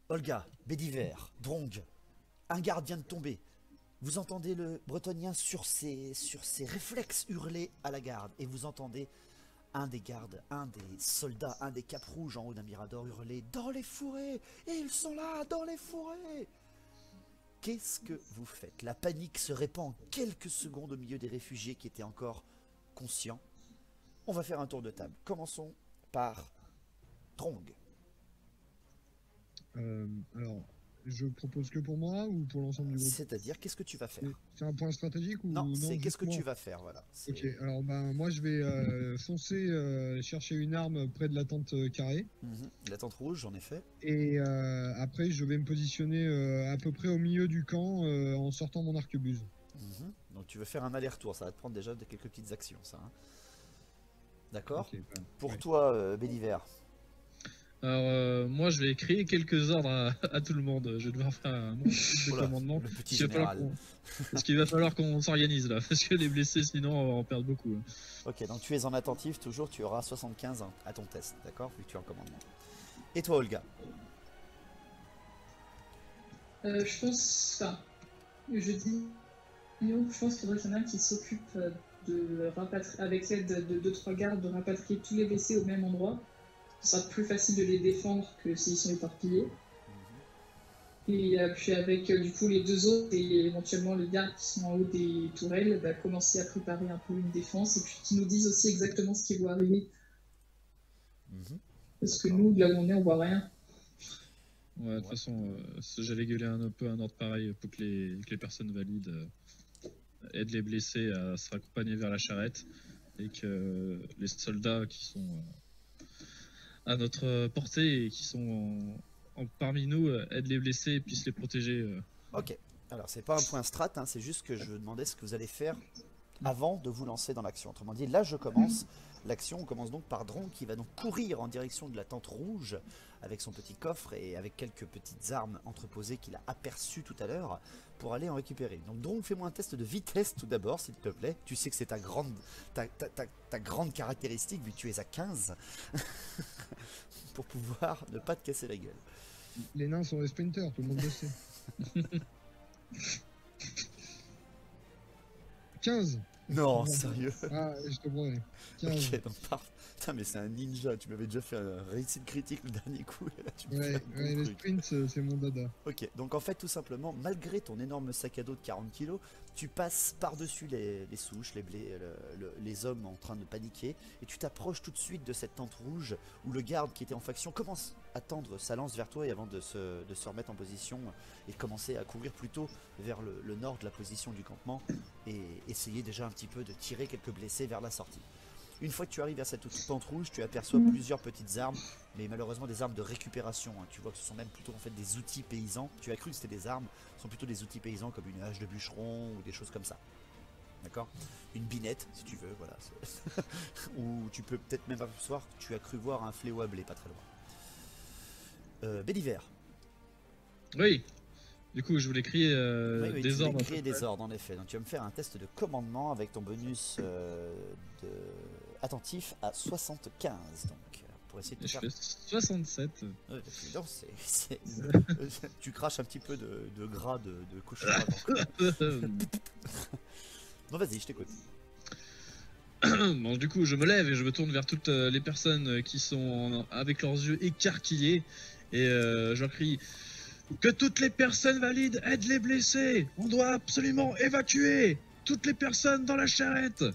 Olga, Bédiver, Drong, un garde vient de tomber. Vous entendez le bretonien sur ses réflexes hurler à la garde. Et vous entendez un des gardes, un des soldats, un des capes rouges en haut d'un mirador hurler dans les fourrés. Et ils sont là, dans les fourrés. Qu'est-ce que vous faites? La panique se répand en quelques secondes au milieu des réfugiés qui étaient encore conscients. On va faire un tour de table. Commençons par Drong. Alors, je propose que pour moi ou pour l'ensemble du groupe? C'est-à-dire, qu'est-ce que tu vas faire? C'est un point stratégique ou Non, non, c'est qu'est-ce juste que moi? tu vas faire, voilà. Ok, alors ben moi je vais foncer chercher une arme près de la tente carrée. La tente rouge, en effet. Et après je vais me positionner à peu près au milieu du camp en sortant mon arquebuse. Donc tu veux faire un aller-retour, ça va te prendre déjà quelques petites actions, ça. Hein. D'accord. Ok, ben, Pour ouais. toi, Béliver. Alors, moi, je vais créer quelques ordres à tout le monde. Je vais devoir faire un bon de Voilà, commandement. le petit Parce qu'il va falloir général. parce qu'il va falloir qu'on s'organise là. Parce que les blessés, sinon, on va en perdre beaucoup. Ok, donc tu es en attentif, toujours, tu auras 75 à ton test, d'accord, vu que tu es en commandement. Et toi, Olga? Je pense, enfin, je dis, je pense qu'il faudrait qu'il y en a un qui s'occupe de rapatrier, avec l'aide de 2-3 gardes, de rapatrier tous les blessés au même endroit. Ce sera plus facile de les défendre que s'ils sont éparpillés. Et puis avec du coup les deux autres et éventuellement les gardes qui sont en haut des tourelles, bah, commencer à préparer un peu une défense et puis qui nous disent aussi exactement ce qui va arriver. Parce que nous, là où on est, on voit rien. Ouais, de toute façon, j'allais gueuler un peu un ordre pareil pour que les personnes valides aident les blessés à se raccompagner vers la charrette et que les soldats qui sont à notre portée et qui sont parmi nous aident les blessés et puissent les protéger. Ok, alors c'est pas un point strat, hein, c'est juste que je demandais ce que vous allez faire avant de vous lancer dans l'action. Autrement dit, là je commence l'action, on commence donc par Dron qui va donc courir en direction de la tente rouge avec son petit coffre et avec quelques petites armes entreposées qu'il a aperçues tout à l'heure pour aller en récupérer. Donc Dron, fais-moi un test de vitesse tout d'abord s'il te plaît. Tu sais que c'est ta grande caractéristique vu que tu es à 15 pour pouvoir ne pas te casser la gueule. Les nains sont des sprinters, tout le monde le sait. 15. Non, sérieux. Ah, je te promets. 15. Ok, donc putain, mais c'est un ninja, tu m'avais déjà fait un réussite critique le dernier coup, et là tu me fais un bon les truc. sprints, c'est mon dada. Ok, donc en fait, tout simplement, malgré ton énorme sac à dos de 40 kilos, tu passes par-dessus les souches, les hommes en train de paniquer, et tu t'approches tout de suite de cette tente rouge où le garde qui était en faction commence à tendre sa lance vers toi et avant de se remettre en position et de commencer à courir plutôt vers le nord de la position du campement et essayer déjà un petit peu de tirer quelques blessés vers la sortie. Une fois que tu arrives à cette tente rouge, tu aperçois plusieurs petites armes, mais malheureusement des armes de récupération. Hein. Tu vois que ce sont même plutôt en fait des outils paysans. Tu as cru que c'était des armes, ce sont plutôt des outils paysans comme une hache de bûcheron ou des choses comme ça. D'accord? Une binette, si tu veux, voilà. Ou tu peux peut-être même apercevoir que tu as cru voir un fléau à blé pas très loin. Béliver. Oui. Du coup, je voulais crier Oui, des tu voulais ordres. créer des ordres en effet. Donc tu vas me faire un test de commandement avec ton bonus de attentif à 75. Donc pour essayer de te Je faire. fais 67. Ouais, non, tu craches un petit peu de gras de cochon. Non, vas-y, je t'écoute. Bon, du coup, je me lève et je me tourne vers toutes les personnes qui sont avec leurs yeux écarquillés et je leur crie que toutes les personnes valides aident les blessés. On doit absolument évacuer toutes les personnes dans la charrette.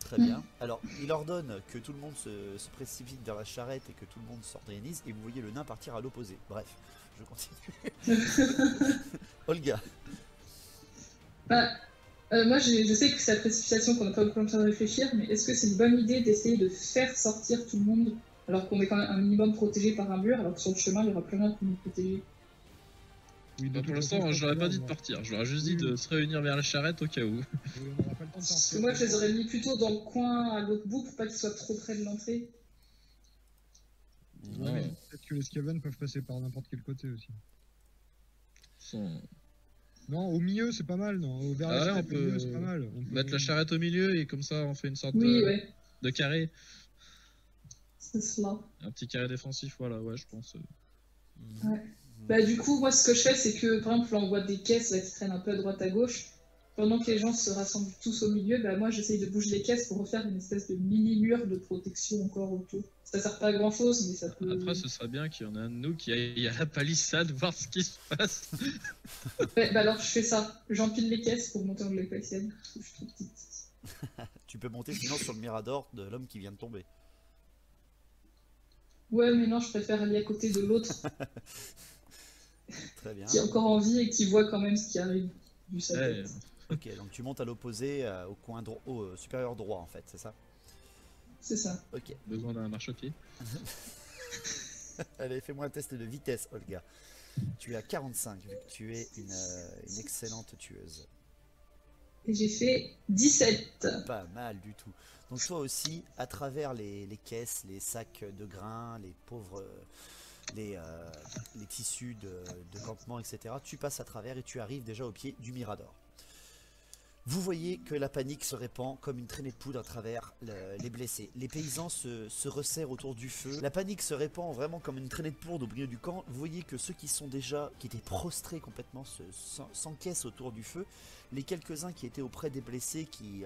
Très bien. Alors, il ordonne que tout le monde se précipite vers la charrette et que tout le monde s'organise et vous voyez le nain partir à l'opposé. Bref, je continue. Olga. Bah, moi, je sais que c'est la précipitation qu'on n'a pas beaucoup le temps de réfléchir, mais est-ce que c'est une bonne idée d'essayer de faire sortir tout le monde alors qu'on est quand même un minimum protégé par un mur, alors que sur le chemin, il n'y aura plus rien pour nous protéger? Oui, Bah, pour l'instant, je leur ai pas dit de partir. Je leur ai juste dit de se réunir vers la charrette au cas où. Oui, on n'aura pas le temps de Parce sortir. que moi, je les aurais mis plutôt dans le coin à l'autre bout pour pas qu'ils soient trop près de l'entrée. Ouais, mais peut-être que les Skaven peuvent passer par n'importe quel côté aussi. Non, au milieu, c'est pas mal, non. Vers la charrette, au milieu, c'est pas mal. On peut mettre la charrette au milieu et comme ça, on fait une sorte ouais. de carré. C'est cela. Un petit carré défensif, voilà, ouais, je pense. Ouais. Bah, du coup, moi, ce que je fais, c'est que, par exemple, là, on voit des caisses là, qui traînent un peu à droite à gauche. Pendant que les gens se rassemblent tous au milieu, bah, moi, j'essaye de bouger les caisses pour refaire une espèce de mini-mur de protection encore autour. Ça sert pas à grand-chose, mais ça peut... Après, ce serait bien qu'il y en ait un de nous qui aille à la palissade voir ce qui se passe. Ouais, bah alors, je fais ça. J'empile les caisses pour monter en haut de la palissade. Je suis trop petite. Tu peux monter sinon sur le mirador de l'homme qui vient de tomber. Ouais, mais non, je préfère aller à côté de l'autre Très bien. qui est encore en vie et qui voit quand même ce qui arrive du sa Ouais. tête. Ok, donc tu montes à l'opposé, au coin au supérieur droit en fait, c'est ça? C'est ça. Ok. Besoin d'un marchepied. Allez, fais-moi un test de vitesse, Olga. Tu es à 45, vu que tu es une excellente tueuse. Et j'ai fait 17. Pas mal du tout. Donc toi aussi, à travers les caisses, les sacs de grains, les pauvres, les tissus de campement, etc., tu passes à travers et tu arrives déjà au pied du Mirador. Vous voyez que la panique se répand comme une traînée de poudre à travers les blessés. Les paysans se resserrent autour du feu. La panique se répand vraiment comme une traînée de poudre au milieu du camp. Vous voyez que ceux qui étaient prostrés complètement, s'encaissent autour du feu. Les quelques-uns qui étaient auprès des blessés, qui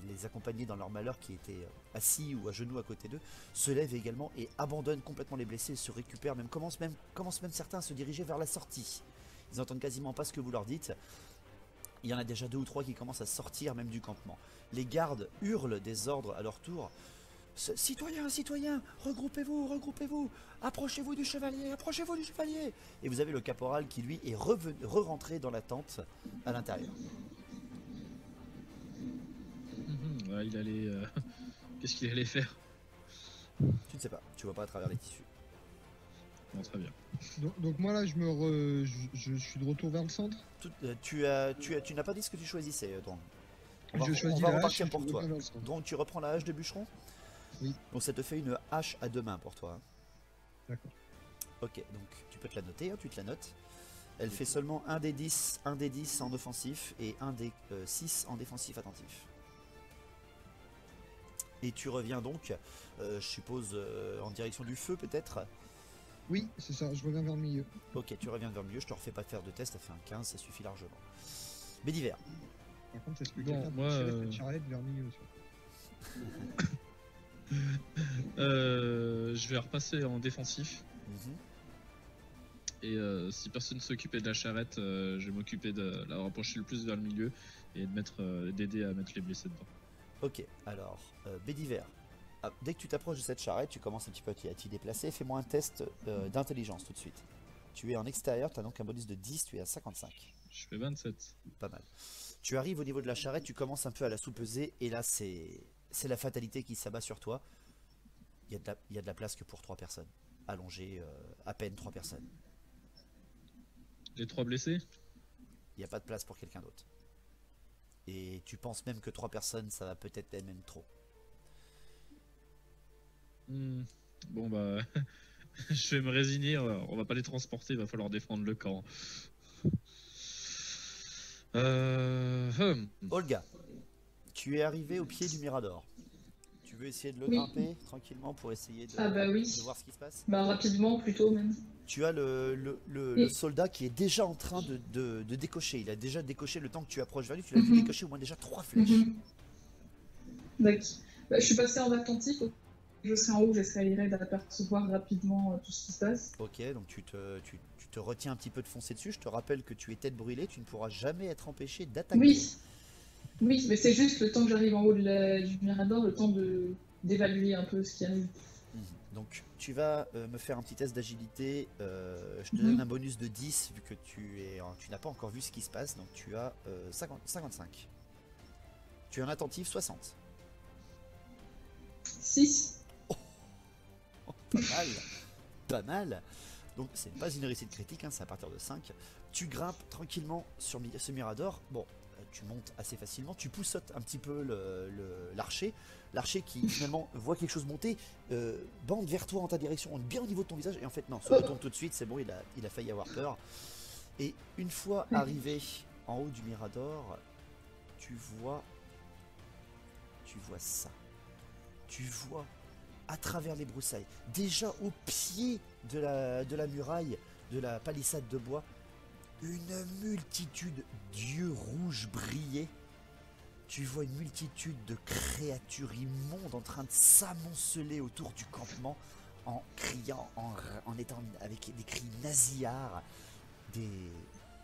les accompagnaient dans leur malheur, qui étaient assis ou à genoux à côté d'eux, se lèvent également et abandonnent complètement les blessés et se récupèrent, commencent même certains à se diriger vers la sortie. Ils n'entendent quasiment pas ce que vous leur dites. Il y en a déjà 2 ou 3 qui commencent à sortir même du campement. Les gardes hurlent des ordres à leur tour. Citoyens, citoyens, regroupez-vous, regroupez-vous, approchez-vous du chevalier, approchez-vous du chevalier. Et vous avez le caporal qui lui est re-rentré dans la tente à l'intérieur. Ouais, il allait. Qu'est-ce qu'il allait faire? Tu ne sais pas, tu vois pas à travers les tissus. Bon, très bien. Donc moi là, je suis de retour vers le centre. Tu n'as pas dit ce que tu choisissais, donc. On Je choisis va la hache repartir et pour je toi. reviens vers le centre. Donc tu reprends la hache de bûcheron? Oui. Donc ça te fait une hache à 2 mains pour toi. D'accord. Ok, donc tu peux te la noter, hein, tu te la notes. Elle fait seulement un des 10 en offensif et un des 6 en défensif attentif. Et tu reviens donc, je suppose, en direction du feu peut-être? Oui, c'est ça, je reviens vers le milieu. Ok, tu reviens vers le milieu, je te refais pas faire de test, ça fait un 15, ça suffit largement. Bédiver. Par contre, est-ce que Bon, quelqu'un peut moi, tirer cette charrette vers le milieu aussi? Je vais repasser en défensif. Mhm. Et si personne ne s'occupait de la charrette, je vais m'occuper de la rapprocher le plus vers le milieu et d'aider à mettre les blessés dedans. Ok, alors, Bédiver. Ah, dès que tu t'approches de cette charrette, tu commences un petit peu à t'y déplacer. Fais-moi un test d'intelligence tout de suite. Tu es en extérieur, tu as donc un bonus de 10, tu es à 55. Je fais 27. Pas mal. Tu arrives au niveau de la charrette, tu commences un peu à la sous-peser, et là c'est la fatalité qui s'abat sur toi. Il y a de la place que pour 3 personnes. Allongées, à peine 3 personnes. Les 3 blessés? Il n'y a pas de place pour quelqu'un d'autre. Et tu penses même que 3 personnes, ça va peut-être être même trop. Bon bah, je vais me résigner, on va pas les transporter, il va falloir défendre le camp. Olga, tu es arrivé au pied du Mirador. Tu veux essayer de le Oui. grimper tranquillement pour essayer de, Ah bah oui. de voir ce qui se passe? Bah rapidement plutôt même. Tu as le soldat qui est déjà en train de décocher. Il a déjà décoché le temps que tu approches vers lui. Tu l'as vu décocher au moins déjà 3 flèches. D'accord. Bah, je suis passé en attentif. Je serai en haut, j'essaierai d'apercevoir rapidement tout ce qui se passe. Ok, donc tu te retiens un petit peu de foncer dessus. Je te rappelle que tu es tête brûlée. Tu ne pourras jamais être empêché d'attaquer. Oui. Oui, mais c'est juste le temps que j'arrive en haut du Mirador, le temps d'évaluer un peu ce qui arrive. Donc tu vas me faire un petit test d'agilité. Je te donne un bonus de 10 vu que tu n'as pas encore vu ce qui se passe. Donc tu as 55. Tu es en attentif 60. 6. Pas mal. Pas mal. Donc c'est pas une réussite critique, hein, c'est à partir de 5. Tu grimpes tranquillement sur ce Mirador. Bon, tu montes assez facilement. Tu poussotes un petit peu l'archer. L'archer qui finalement voit quelque chose monter, bande vers toi en ta direction, bien au niveau de ton visage. Et en fait non, se retourne tout de suite, c'est bon, il a failli avoir peur. Et une fois arrivé en haut du Mirador, tu vois ça. Tu vois à travers les broussailles. Déjà au pied de la muraille, de la palissade de bois, une multitude d'yeux rouges brillaient. Tu vois une multitude de créatures immondes en train de s'amonceler autour du campement en criant, en étant avec des cris nasillards, des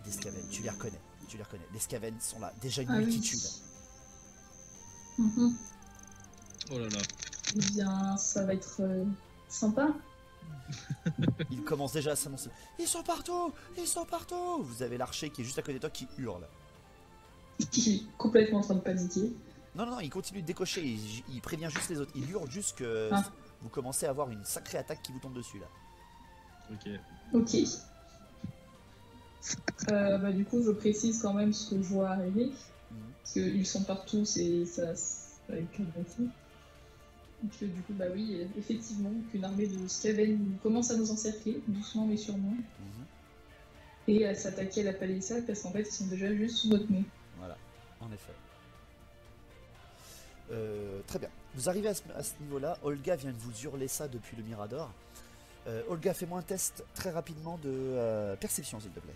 Skaven. Tu les reconnais, Les Skaven sont là, déjà une Ah oui. multitude. Mhm. Oh là là. Eh bien, ça va être sympa. Ils commencent déjà à s'annoncer. Ils sont partout. Vous avez l'archer qui est juste à côté de toi qui hurle. Qui est complètement en train de paniquer. Non, il continue de décocher, il prévient juste les autres. Il hurle juste que Ah. vous commencez à avoir une sacrée attaque qui vous tombe dessus là. Ok. Ok. Du coup, je précise quand même ce que je vois arriver. Parce qu'ils sont partout, ça va être agressif. Donc, du coup, oui, effectivement, qu'une armée de Skaven commence à nous encercler, doucement mais sûrement, et à s'attaquer à la palissade parce qu'en fait, ils sont déjà juste sous notre nez. Voilà, en effet. Très bien. Vous arrivez à ce niveau-là. Olga vient de vous hurler ça depuis le Mirador. Olga, fais-moi un test très rapidement de perception, s'il te plaît.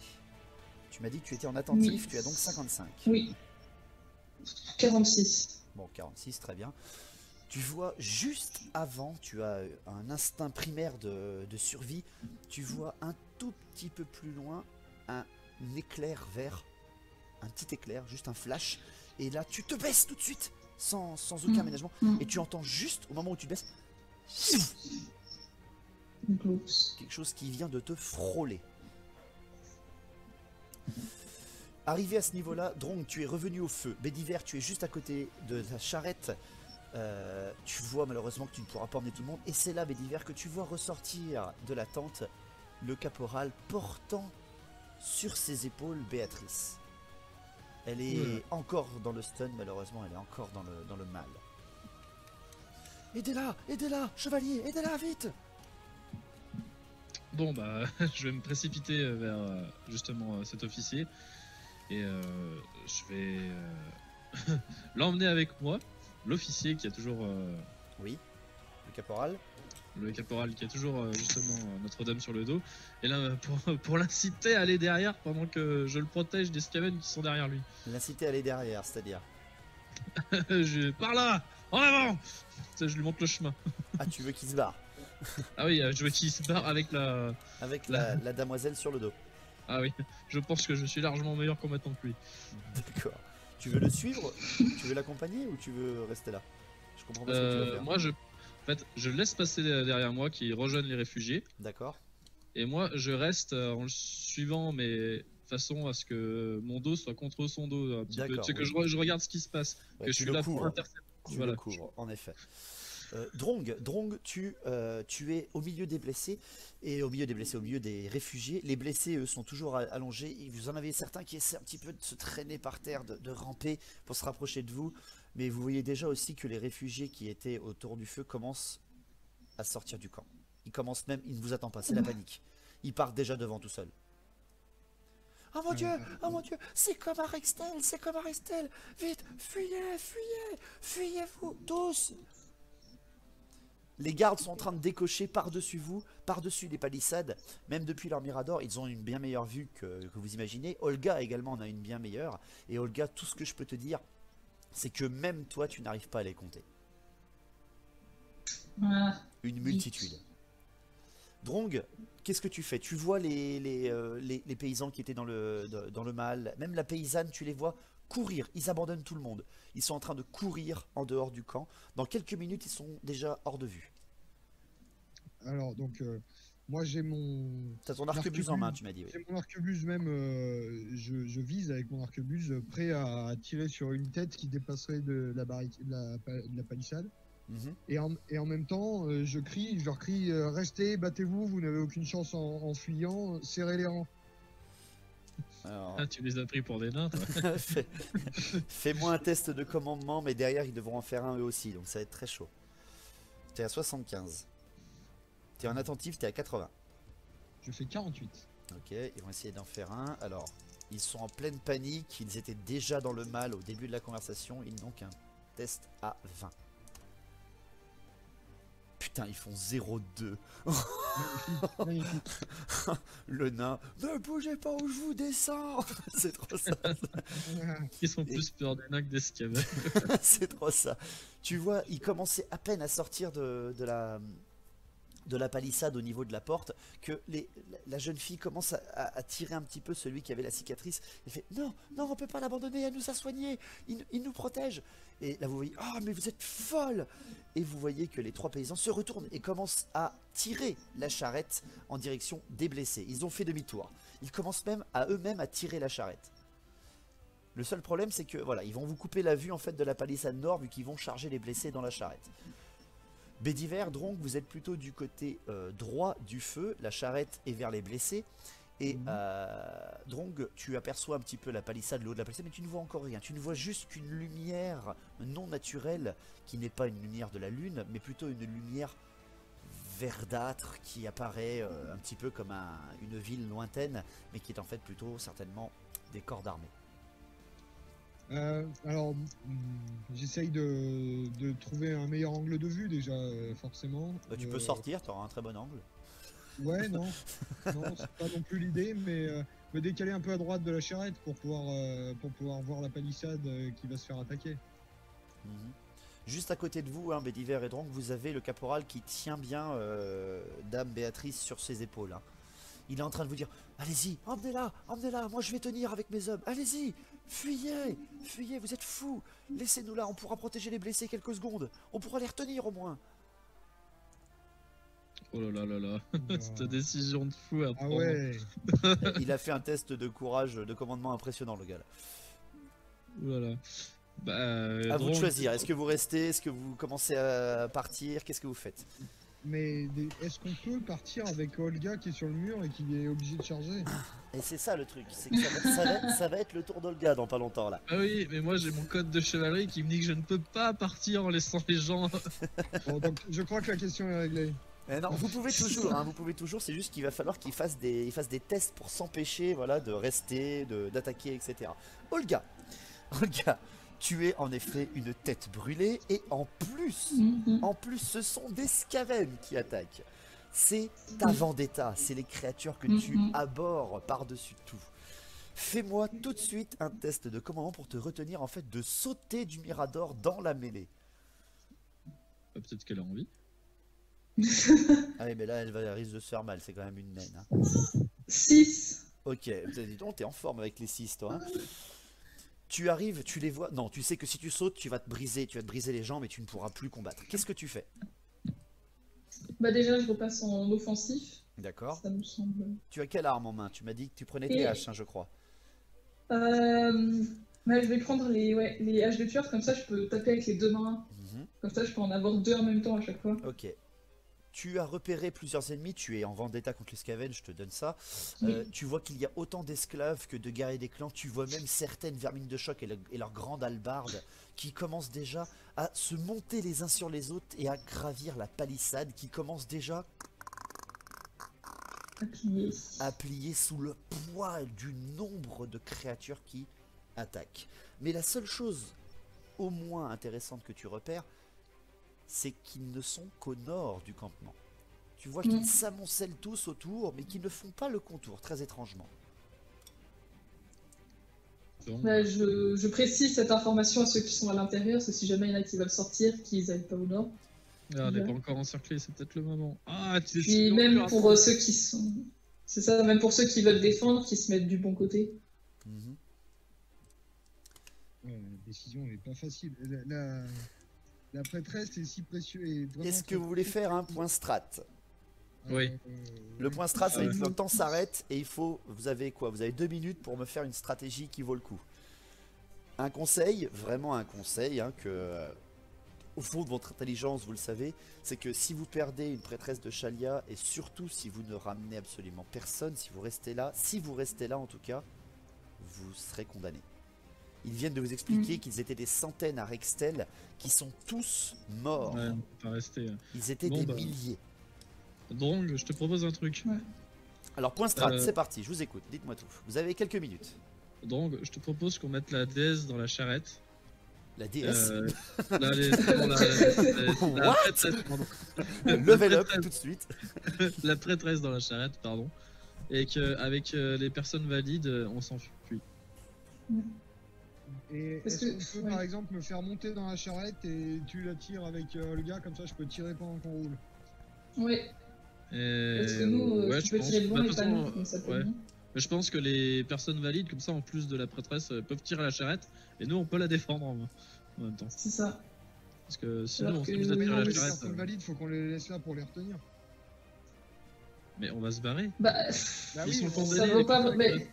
Tu m'as dit que tu étais en attentif, Oui. tu as donc 55. Oui. 46. Bon, 46, très bien. Tu vois juste avant, tu as un instinct primaire de survie. Tu vois un tout petit peu plus loin un éclair vert. Un petit éclair, juste un flash. Et là, tu te baisses tout de suite, sans aucun aménagement. Et tu entends juste, au moment où tu te baisses, quelque chose qui vient de te frôler. Arrivé à ce niveau-là, Drong, tu es revenu au feu. Bédiver, tu es juste à côté de ta charrette. Tu vois malheureusement que tu ne pourras pas emmener tout le monde. Et c'est là, Bédiver, que tu vois ressortir de la tente le caporal portant sur ses épaules Béatrice. Elle est encore dans le stun, malheureusement, elle est encore dans le mal. Aidez-la, chevalier, aidez-la, vite! Bon bah, je vais me précipiter vers justement cet officier et je vais l'emmener avec moi. L'officier qui a toujours Oui, le caporal. le caporal qui a toujours justement Notre-Dame sur le dos. Et là, pour l'inciter à aller derrière pendant que je le protège des Skaven qui sont derrière lui. L'inciter à aller derrière, c'est-à-dire. Par là, en avant. Ça, je lui montre le chemin. Ah, tu veux qu'il se barre? Ah oui, je veux qu'il se barre avec la... Avec la damoiselle sur le dos. Ah oui, je pense que je suis largement meilleur combattant que lui. D'accord. Tu veux le suivre? Tu veux l'accompagner ou tu veux rester là? Je comprends pas ce que tu veux faire. Moi, en fait, je laisse passer derrière moi qui rejoignent les réfugiés. D'accord. Et moi, je reste en le suivant, mais façon à ce que mon dos soit contre son dos un petit peu. Tu sais, que je regarde ce qui se passe, Ouais, que je suis là pour intercepter. Tu le couvres, en effet. Drong, tu es au milieu des blessés, et au milieu des réfugiés. Les blessés, eux, sont toujours allongés. Vous en avez certains qui essaient un petit peu de se traîner par terre, de ramper pour se rapprocher de vous. Mais vous voyez déjà aussi que les réfugiés qui étaient autour du feu commencent à sortir du camp. Ils ne vous attendent pas, c'est la panique. Ils partent déjà devant tout seuls. Oh mon Dieu, c'est comme à Rextel, vite, fuyez-vous, tous. Les gardes sont en train de décocher par-dessus vous, par-dessus les palissades. Même depuis leur mirador, ils ont une bien meilleure vue que vous imaginez. Olga également en a une bien meilleure. Et Olga, tout ce que je peux te dire, c'est que même toi, tu n'arrives pas à les compter. Voilà. Une multitude. Drong, qu'est-ce que tu fais? Tu vois les paysans qui étaient dans le mal. Même la paysanne, tu les vois courir. Ils abandonnent tout le monde. Ils sont en train de courir en dehors du camp. Dans quelques minutes, ils sont déjà hors de vue. Alors, donc, moi j'ai mon... T'as ton arquebuse en main, tu m'as dit. Oui. J'ai mon arquebuse même, je vise avec mon arquebuse, prêt à tirer sur une tête qui dépasserait de la palissade. Et en même temps, je leur crie, restez, battez-vous, vous n'avez aucune chance en fuyant, serrez les rangs. Alors... Ah, tu les as pris pour des nains, toi. Fais-moi un test de commandement, mais derrière ils devront en faire un eux aussi, donc ça va être très chaud. T'es à 75. T'es en attentif, t'es à 80. Je fais 48. Ok, ils vont essayer d'en faire un. Alors, ils sont en pleine panique, ils étaient déjà dans le mal au début de la conversation, ils n'ont qu'un test à 20. Putain, ils font 0-2. Magnifique, magnifique. Le nain, ne bougez pas ou je vous descends. C'est trop ça. Ils sont plus peur des nains que des scavens. C'est trop ça. Tu vois, il commençait à peine à sortir de la palissade au niveau de la porte que la jeune fille commence à tirer un petit peu celui qui avait la cicatrice. Il fait non, non, on peut pas l'abandonner, elle nous a soignés, il nous protège. Et là vous voyez, oh mais vous êtes folle. Et vous voyez que les 3 paysans se retournent et commencent à tirer la charrette en direction des blessés. Ils ont fait demi-tour. Ils commencent même à eux-mêmes à tirer la charrette. Le seul problème c'est que voilà, ils vont vous couper la vue en fait de la palissade nord vu qu'ils vont charger les blessés dans la charrette. Bédiver, donc vous êtes plutôt du côté droit du feu, la charrette est vers les blessés. Et Drong, tu aperçois un petit peu la palissade, le haut de la palissade, mais tu ne vois encore rien. Tu ne vois juste qu'une lumière non naturelle, qui n'est pas une lumière de la lune, mais plutôt une lumière verdâtre qui apparaît un petit peu comme une ville lointaine, mais qui est en fait plutôt certainement des corps d'armée. Alors, j'essaye de trouver un meilleur angle de vue déjà, forcément. Bah, tu peux sortir, tu auras un très bon angle. Ouais, non, non, c'est pas non plus l'idée, mais me décaler un peu à droite de la charrette pour pouvoir voir la palissade qui va se faire attaquer. Juste à côté de vous, hein, Bédiver et Drong, vous avez le caporal qui tient bien Dame Béatrice sur ses épaules. Hein. Il est en train de vous dire, allez-y, emmenez-la, moi je vais tenir avec mes hommes, allez-y, fuyez, fuyez, vous êtes fous, laissez-nous là, on pourra protéger les blessés quelques secondes, on pourra les retenir au moins. Oh là là là là, cette décision de fou à prendre. Ah ouais. Il a fait un test de courage, de commandement impressionnant, le gars là. Oh là là. Bah, à vous de choisir, est-ce que vous restez, est-ce que vous commencez à partir, qu'est-ce que vous faites? Mais est-ce qu'on peut partir avec Olga qui est sur le mur et qui est obligé de charger? Et c'est ça le truc, c'est que ça va être le tour d'Olga dans pas longtemps là. Ah oui, mais moi j'ai mon code de chevalerie qui me dit que je ne peux pas partir en laissant les gens. Bon, donc, je crois que la question est réglée. Mais non, vous pouvez toujours, hein, c'est juste qu'il va falloir qu'il fasse des tests pour s'empêcher, voilà, de rester, d'attaquer, etc. Olga, tu es en effet une tête brûlée et en plus, ce sont des Skaven qui attaquent. C'est ta vendetta, c'est les créatures que tu abhorres par-dessus tout. Fais-moi tout de suite un test de commandement pour te retenir en fait de sauter du Mirador dans la mêlée. Peut-être qu'elle a envie. Ah oui, mais là elle risque de se faire mal, c'est quand même une naine. Hein. 6. Ok, dis donc, t'es en forme avec les 6 toi. Hein. Tu arrives, tu les vois. Non, tu sais que si tu sautes, tu vas te briser les jambes et tu ne pourras plus combattre. Qu'est-ce que tu fais? Bah déjà, je repasse en offensif. D'accord. Ça me semble. Tu as quelle arme en main? Tu m'as dit que tu prenais tes haches, hein, je crois. Bah, je vais prendre les haches de tueur, comme ça je peux taper avec les 2 mains. Comme ça je peux en avoir 2 en même temps à chaque fois. Ok. Tu as repéré plusieurs ennemis, tu es en vendetta contre les Skaven, je te donne ça. Tu vois qu'il y a autant d'esclaves que de guerriers des clans. Tu vois même certaines vermines de choc et leurs grandes hallebardes qui commencent déjà à se monter les uns sur les autres et à gravir la palissade qui commence déjà à plier sous le poids du nombre de créatures qui attaquent. Mais la seule chose au moins intéressante que tu repères, c'est qu'ils ne sont qu'au nord du campement. Tu vois qu'ils s'amoncellent tous autour, mais qu'ils ne font pas le contour, très étrangement. Bah, je précise cette information à ceux qui sont à l'intérieur, parce que si jamais il y en a qui veulent sortir, qu'ils n'aillent pas au nord. Ah, on n'est pas encore encerclé, c'est peut-être le moment. Ah, tu Puis même pour ceux qui sont... C'est ça, même pour ceux qui veulent défendre, qui se mettent du bon côté. La décision n'est pas facile. La prêtresse est si précieuse. Est-ce que vous voulez faire un point strat? Oui. Le point strat, c'est que le temps s'arrête et vous avez quoi? Vous avez 2 minutes pour me faire une stratégie qui vaut le coup. Un conseil, vraiment un conseil, hein, que au fond de votre intelligence, vous le savez, c'est que si vous perdez une prêtresse de Shalia et surtout si vous ne ramenez absolument personne, si vous restez là en tout cas, vous serez condamné. Ils viennent de vous expliquer qu'ils étaient des centaines à Rextel qui sont tous morts. Ouais, on peut pas rester. Ils étaient des milliers. Drong, je te propose un truc. Ouais. Alors point strat, c'est parti, je vous écoute, dites-moi tout. Vous avez quelques minutes. Drong, je te propose qu'on mette la déesse dans la charrette La déesse. La prêtresse, pardon. Level up tout de suite. La prêtresse dans la charrette, pardon. Et qu'avec les personnes valides, on s'enfuit. Et est-ce qu'on peut par exemple me faire monter dans la charrette et tu la tires avec Olga, comme ça je peux tirer pendant qu'on roule? Oui. Parce que nous, ouais, tu peux tirer loin, mais pas nous, donc ça peut ouais. bien. Mais je pense que les personnes valides, comme ça, en plus de la prêtresse, peuvent tirer la charrette, et nous on peut la défendre en même temps. C'est ça. Parce que sinon Alors on que s'amuse à tirer la Les charrette. personnes valides, faut qu'on les laisse là pour les retenir. Mais on va se barrer. Bah, Bah Ils sont on- condamnés, ça les vaut pas. personnes Mais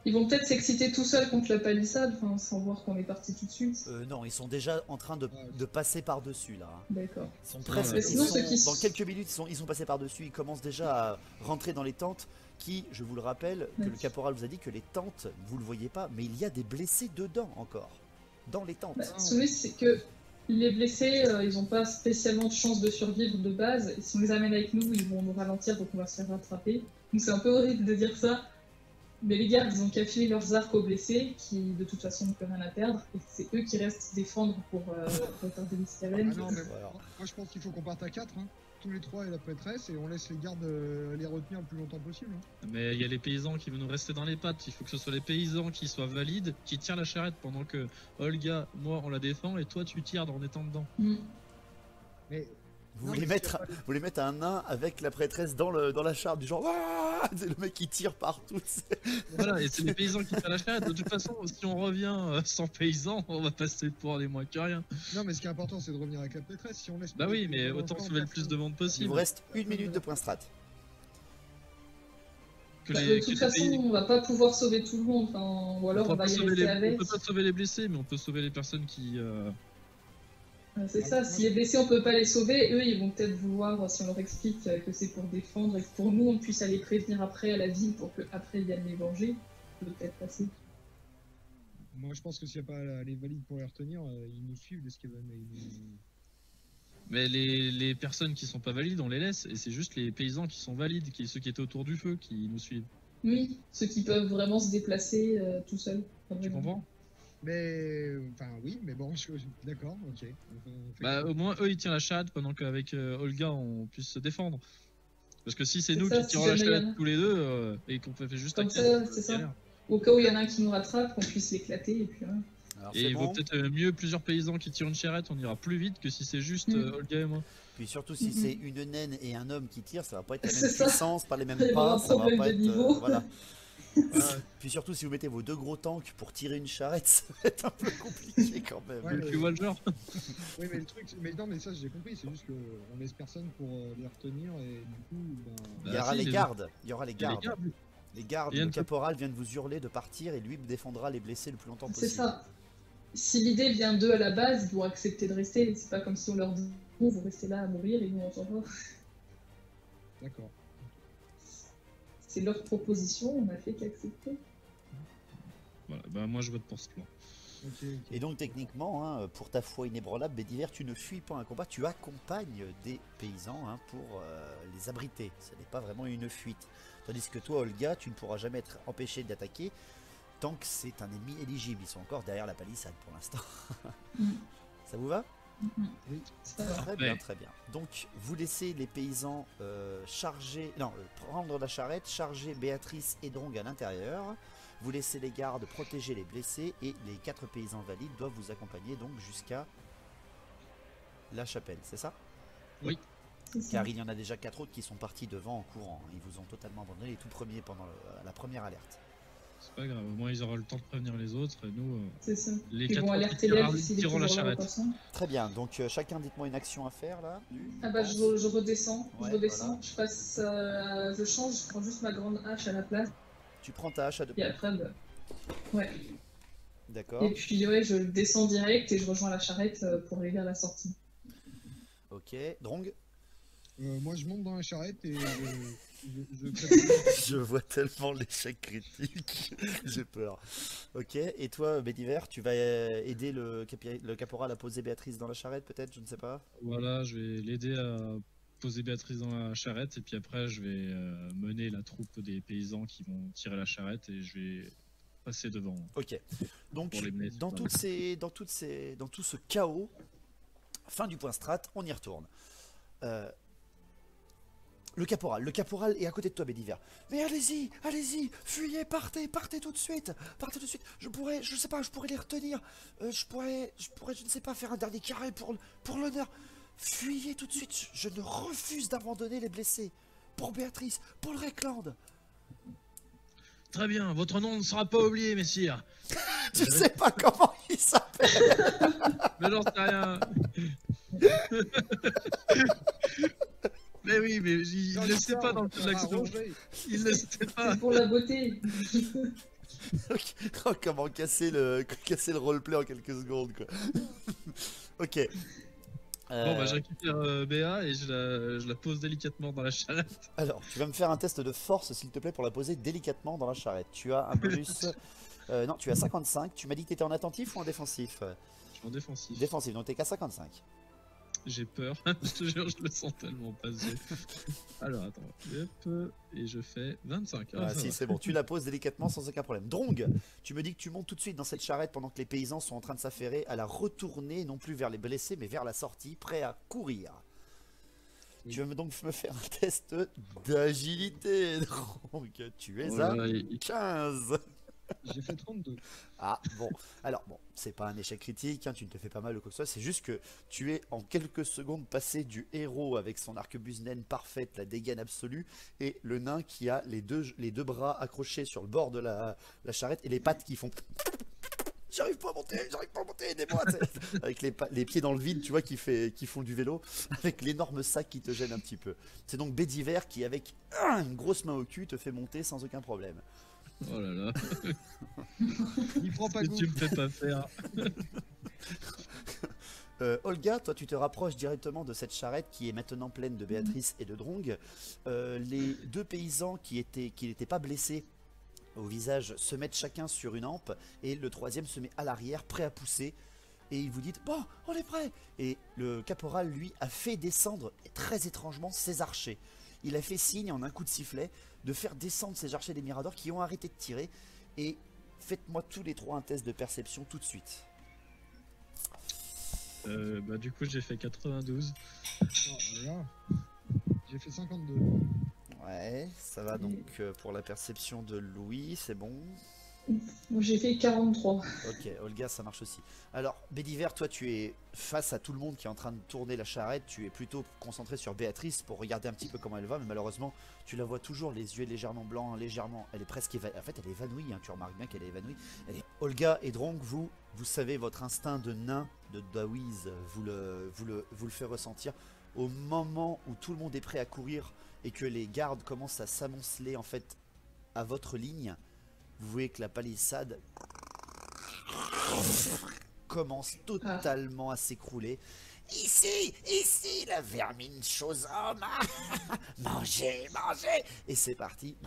ils vont peut-être s'exciter tout seuls contre la palissade, enfin, sans voir qu'on est parti tout de suite. Non, ils sont déjà en train de ils passer par-dessus là. Hein. D'accord. Ils sont Ouais, presque. mais ils sinon, sont- ceux qui Dans quelques minutes, ils sont passés par-dessus. Ils commencent déjà à rentrer dans les tentes. Qui, je vous le rappelle, que Ouais. le caporal vous a dit que les tentes, vous le voyez pas, mais il y a des blessés dedans encore. Dans les tentes. Bah, celui, c'est que les blessés, ils n'ont pas spécialement de chance de survivre de base. Et si on les amène avec nous, ils vont nous ralentir, donc on va se faire rattraper. Donc c'est un peu horrible de dire ça. Mais les gardes, ils ont qu'à filer leurs arcs aux blessés, qui de toute façon n'ont plus rien à perdre. Et c'est eux qui restent défendre pour retarder les Ah sirènes. non, mais Voilà. moi je pense qu'il faut qu'on parte à 4, hein. Tous les 3 et la prêtresse, et on laisse les gardes les retenir le plus longtemps possible. Hein. Mais il y a les paysans qui vont nous rester dans les pattes. Il faut que ce soit les paysans qui soient valides, qui tirent la charrette pendant que Olga, moi, on la défend, et toi, tu tires en étant dedans. Mm. Mais Vous non, voulez mais mettre, vous voulez mettre un nain avec la prêtresse dans la charge, du genre Ouah, c'est le mec qui tire partout. Voilà, et c'est les paysans qui tirent la charrette. De toute façon, si on revient sans paysans, on va passer pour les moins que rien. non, mais ce qui est important, c'est de revenir avec la prêtresse. Si on laisse Bah pas oui, les mais paysans autant dans le sauver le camp, plus de monde Il possible. vous reste 1 minute de point strat. Que Bah, les- de que toute les façon, pays- on va pas pouvoir sauver tout le monde, enfin, ou alors on va y rester on avec. peut pas sauver les blessés, mais on peut sauver les personnes qui. C'est Ah, ça, moi, si les blessés on peut pas les sauver, eux ils vont peut-être vouloir, si on leur explique que c'est pour défendre et que pour nous on puisse aller prévenir après à la ville pour que après ils viennent les venger, ça peut peut-être passer. Moi je pense que s'il n'y a pas les valides pour les retenir, ils nous suivent, les Skaven. Mais les personnes qui sont pas valides, on les laisse, et c'est juste les paysans qui sont valides, ceux qui étaient autour du feu, qui nous suivent. Oui, ceux qui peuvent vraiment se déplacer tout seuls. Tu comprends? Mais enfin oui, mais bon, d'accord, ok. On fait Bah ça. au moins eux ils tirent la charrette pendant qu'avec Olga on puisse se défendre. Parce que si c'est nous ça, qui si tirons la jamais il y en charrette a. tous les deux et qu'on fait juste Comme un ça, c'est ça. Au cas où il y en a un qui nous rattrape, qu'on puisse l'éclater et puis voilà. Alors, Et c'est il vaut bon. peut-être mieux plusieurs paysans qui tirent une charrette, on ira plus vite que si c'est juste Olga et moi. Puis surtout si Mhm. c'est une naine et un homme qui tirent, ça va pas être la C'est même ça. puissance, pas les mêmes Il va y avoir pas, un ça va problème pas de être niveau. voilà. Voilà. Puis surtout si vous mettez vos 2 gros tanks pour tirer une charrette, ça va être un peu compliqué quand même. Ouais, Tu vois le genre? Oui, mais le truc, mais non, mais ça j'ai compris, c'est juste qu'on laisse personne pour les retenir et du coup, ben. Il y aura si, les les- gardes, il y aura les Il y a les gardes. gardes. Les gardes, Il y a le une- caporal vient de vous hurler de partir et lui défendra les blessés le plus longtemps C'est possible. ça. Si l'idée vient d'eux à la base, ils vont accepter de rester. C'est pas comme si on leur dit bon, vous restez là à mourir et nous on s'en va. D'accord. C'est leur proposition, on a fait qu'accepter. Voilà, bah moi je vote pour ce plan. Ok. Et donc techniquement, hein, pour ta foi inébranlable, Bédiver, tu ne fuis pas un combat, tu accompagnes des paysans hein, pour les abriter. Ce n'est pas vraiment une fuite. Tandis que toi, Olga, tu ne pourras jamais être empêché d'attaquer tant que c'est un ennemi éligible. Ils sont encore derrière la palissade pour l'instant. Mm. Ça vous va? Ça va. Très bien, Ouais. très bien. Donc vous laissez les paysans prendre la charrette, charger Béatrice et Drong à l'intérieur. Vous laissez les gardes protéger les blessés et les 4 paysans valides doivent vous accompagner donc jusqu'à la chapelle, c'est ça? C'est ça. Car il y en a déjà 4 autres qui sont partis devant en courant. Ils vous ont totalement abandonné les tout premiers pendant la première alerte. C'est pas grave, au moins ils auront le temps de prévenir les autres et nous. C'est ça. Les Ils 4 vont autres alerter l'elfe tireront s'il est tireront la toujours là en charrette. passant. Très bien, donc chacun dites-moi une action à faire là. Ah bah je redescends, Ouais, je redescends, voilà. je passe, je change, je prends juste ma grande hache à la place Tu prends ta hache à 2 et après bah, ouais. D'accord. Et puis ouais, je descends direct et je rejoins la charrette pour aller vers la sortie. Ok. Drong. Moi je monte dans la charrette et Je vois tellement l'échec critique. J'ai peur. Ok. Et toi, Bédiver, tu vas aider le caporal à poser Béatrice dans la charrette peut-être, je ne sais pas. Voilà, je vais l'aider à poser Béatrice dans la charrette et puis après je vais mener la troupe des paysans qui vont tirer la charrette et je vais passer devant. Ok. Donc Pour les mener, dans tout ce chaos, fin du point strat, on y retourne. Le caporal est à côté de toi, Bédiver. Mais allez-y, fuyez, partez tout de suite, je sais pas, je pourrais les retenir, je pourrais, je ne sais pas, faire un dernier carré pour l'honneur. Fuyez tout de suite, je ne refuse d'abandonner les blessés. Pour Béatrice, pour le Reckland. Très bien, votre nom ne sera pas oublié, messire. Tu sais pas comment il s'appelle. Mais j'en sais rien. Mais oui, mais il ne le sait pas dans le jeu de l'action. Il ne le sait pas. C'est pour la beauté. Oh, comment casser le roleplay en quelques secondes, quoi. Ok. Bon, bah, je récupère Béa et je la pose délicatement dans la charrette. Alors, tu vas me faire un test de force, s'il te plaît, pour la poser délicatement dans la charrette. Tu as un bonus... non, tu as 55. Tu m'as dit que tu étais en attentif ou en défensif? Je suis en défensif. Défensif, donc t'es qu'à 55. J'ai peur, je te jure, je le sens tellement passer. Alors, attends, hop, et je fais 25. Ah, si, c'est bon, tu la poses délicatement sans aucun problème. Drong, tu me dis que tu montes tout de suite dans cette charrette pendant que les paysans sont en train de s'affairer à la retourner, non plus vers les blessés, mais vers la sortie, prêt à courir. Oui. Tu vas donc me faire un test d'agilité, Drong. Tu es à 15. J'ai fait 32. Ah bon, alors bon, c'est pas un échec critique, hein, tu ne te fais pas mal ou quoi que ce soit, c'est juste que tu es en quelques secondes passé du héros avec son arquebuse naine parfaite, la dégaine absolue, et le nain qui a les deux bras accrochés sur le bord de la charrette et les pattes qui font... J'arrive pas à monter, aidez-moi. Avec les pieds dans le vide, tu vois, qui font du vélo, avec l'énorme sac qui te gêne un petit peu. C'est donc Bédiver qui, avec une grosse main au cul, te fait monter sans aucun problème. Oh là là. Il prend pas goût. Tu me fais pas faire. Olga, toi tu te rapproches directement de cette charrette qui est maintenant pleine de Béatrice et de Drong. Les deux paysans qui n'étaient pas blessés au visage se mettent chacun sur une hampe et le troisième se met à l'arrière prêt à pousser. Et il vous dit bon, on est prêt. Et le caporal lui a fait descendre très étrangement ses archers. Il a fait signe en un coup de sifflet de faire descendre ces archers des Miradors qui ont arrêté de tirer. Et faites-moi tous les trois un test de perception tout de suite. Bah du coup j'ai fait 92. Oh là. J'ai fait 52. Ouais, ça va donc pour la perception de Louis, c'est bon. J'ai fait 43. Ok, Olga, ça marche aussi. Alors, Bédiver, toi, tu es face à tout le monde qui est en train de tourner la charrette. Tu es plutôt concentré sur Béatrice pour regarder un petit peu comment elle va. Mais malheureusement, tu la vois toujours, les yeux légèrement blancs, légèrement... Elle est presque évanouie. En fait, elle est évanouie, hein, tu remarques bien qu'elle est évanouie. Olga et Drong, vous savez, votre instinct de nain, de Dawiz, vous le fait ressentir. Au moment où tout le monde est prêt à courir et que les gardes commencent à s'amonceler, en fait, à votre ligne... Vous voyez que la palissade commence totalement à s'écrouler. Ici, la vermine chose homme. Mangez. Et c'est parti.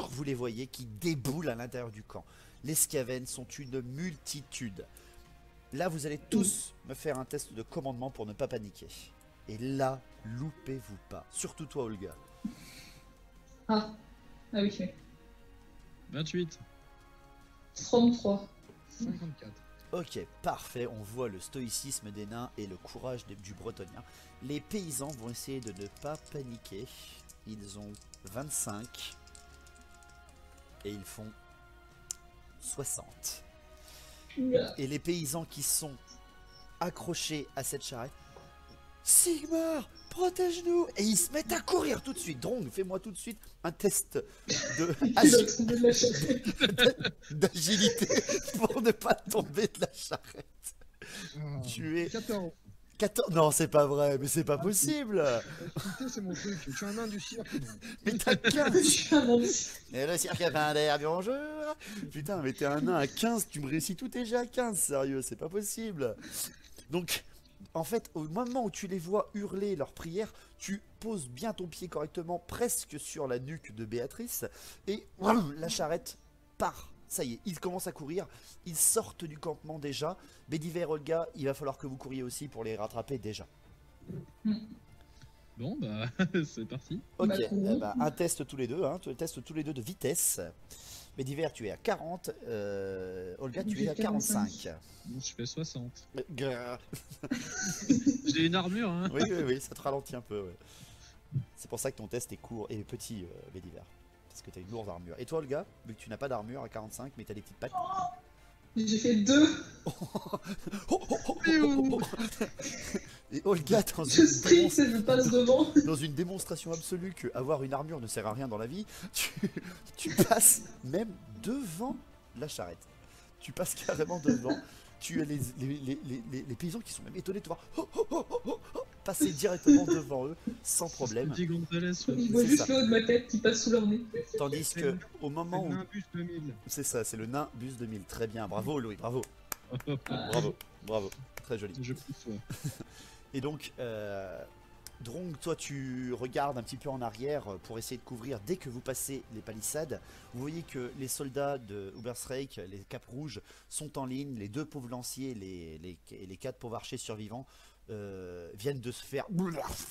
Vous les voyez qui déboulent à l'intérieur du camp. Les Skaven sont une multitude. Là, vous allez tous me faire un test de commandement pour ne pas paniquer. Et là, loupez-vous pas. Surtout toi, Olga. Ah oui. 28. 33. 54. Ok, parfait, on voit le stoïcisme des nains et le courage du bretonien. Les paysans vont essayer de ne pas paniquer. Ils ont 25 et ils font 60. Et les paysans qui sont accrochés à cette charrette, Sigmar, protège-nous! Et ils se mettent à courir tout de suite. Drong, fais-moi tout de suite un test d'agilité pour ne pas tomber de la charrette. Tu es... 14. 14... Non, c'est pas vrai, mais c'est pas possible. C'est mon truc. Je suis un nain du cirque. Mais t'as 15. Et le cirque a fait d'air, bonjour. Putain, mais t'es un nain à 15, tu me réussis tout déjà à 15, sérieux, c'est pas possible. Donc... En fait, au moment où tu les vois hurler leurs prières, tu poses bien ton pied correctement presque sur la nuque de Béatrice et la charrette part. Ça y est, ils commencent à courir, ils sortent du campement déjà. Bédiver, Olga, il va falloir que vous couriez aussi pour les rattraper déjà. Bon, bah, c'est parti. Ok, un test tous les deux, test tous les deux de vitesse. Bédiver, tu es à 40. Olga, tu J'ai es à 45. Je fais 60. Grrr. J'ai une armure, hein. Oui, ça te ralentit un peu. Ouais. C'est pour ça que ton test est court et petit, Bédiver. Parce que tu as une lourde armure. Et toi, Olga, vu que tu n'as pas d'armure à 45, mais tu as des petites pattes. J'ai fait 2. Et Olga, Je sprint et je passe devant. dans une démonstration absolue que avoir une armure ne sert à rien dans la vie, tu passes même devant la charrette. Tu passes carrément devant. Tu as les paysans qui sont même étonnés de te voir passer directement devant eux sans problème. Petit Gonzalez, ouais. Je vois C'est juste ça. le haut de ma tête qui passe sous leur nez. Tandis que au moment où... Un bus 2000. C'est ça, c'est le nain bus 2000. Très bien, bravo Louis, bravo. Bravo. Très joli. Je pousse, ouais. Et donc, Drong, toi tu regardes un petit peu en arrière pour essayer de couvrir dès que vous passez les palissades. Vous voyez que les soldats de Ubersreik, les capes rouges, sont en ligne. Les 2 pauvres lanciers et les 4 pauvres archers survivants viennent de se faire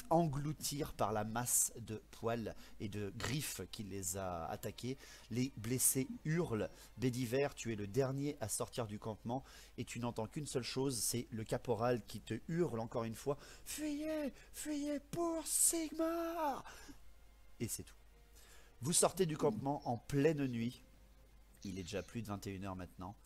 engloutir par la masse de poils et de griffes qui les a attaqués. Les blessés hurlent. Bédiver, tu es le dernier à sortir du campement et tu n'entends qu'une seule chose, c'est le caporal qui te hurle encore une fois « Fuyez, fuyez pour Sigmar !» Et c'est tout. Vous sortez du campement en pleine nuit. Il est déjà plus de 21 h maintenant.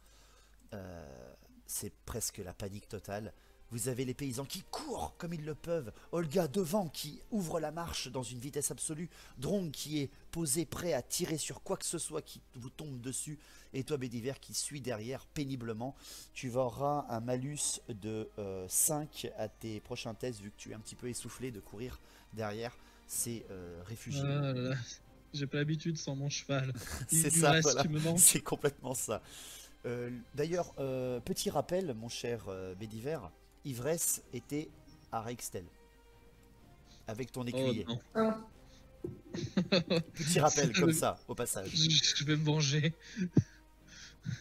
C'est presque la panique totale. Vous avez les paysans qui courent comme ils le peuvent. Olga devant qui ouvre la marche dans une vitesse absolue. Drong qui est posé prêt à tirer sur quoi que ce soit qui vous tombe dessus. Et toi Bédiver qui suit derrière péniblement. Tu auras un malus de 5 à tes prochains tests vu que tu es un petit peu essoufflé de courir derrière ces réfugiés. Ah là là. J'ai pas l'habitude sans mon cheval. C'est Il ça, reste voilà. qui me manque. C'est complètement ça. D'ailleurs, petit rappel, mon cher Bédiver, Ivresse était à Reixtel avec ton écuyer. Oh, non. Ah. Petit rappel comme ça, au passage. Je vais me venger.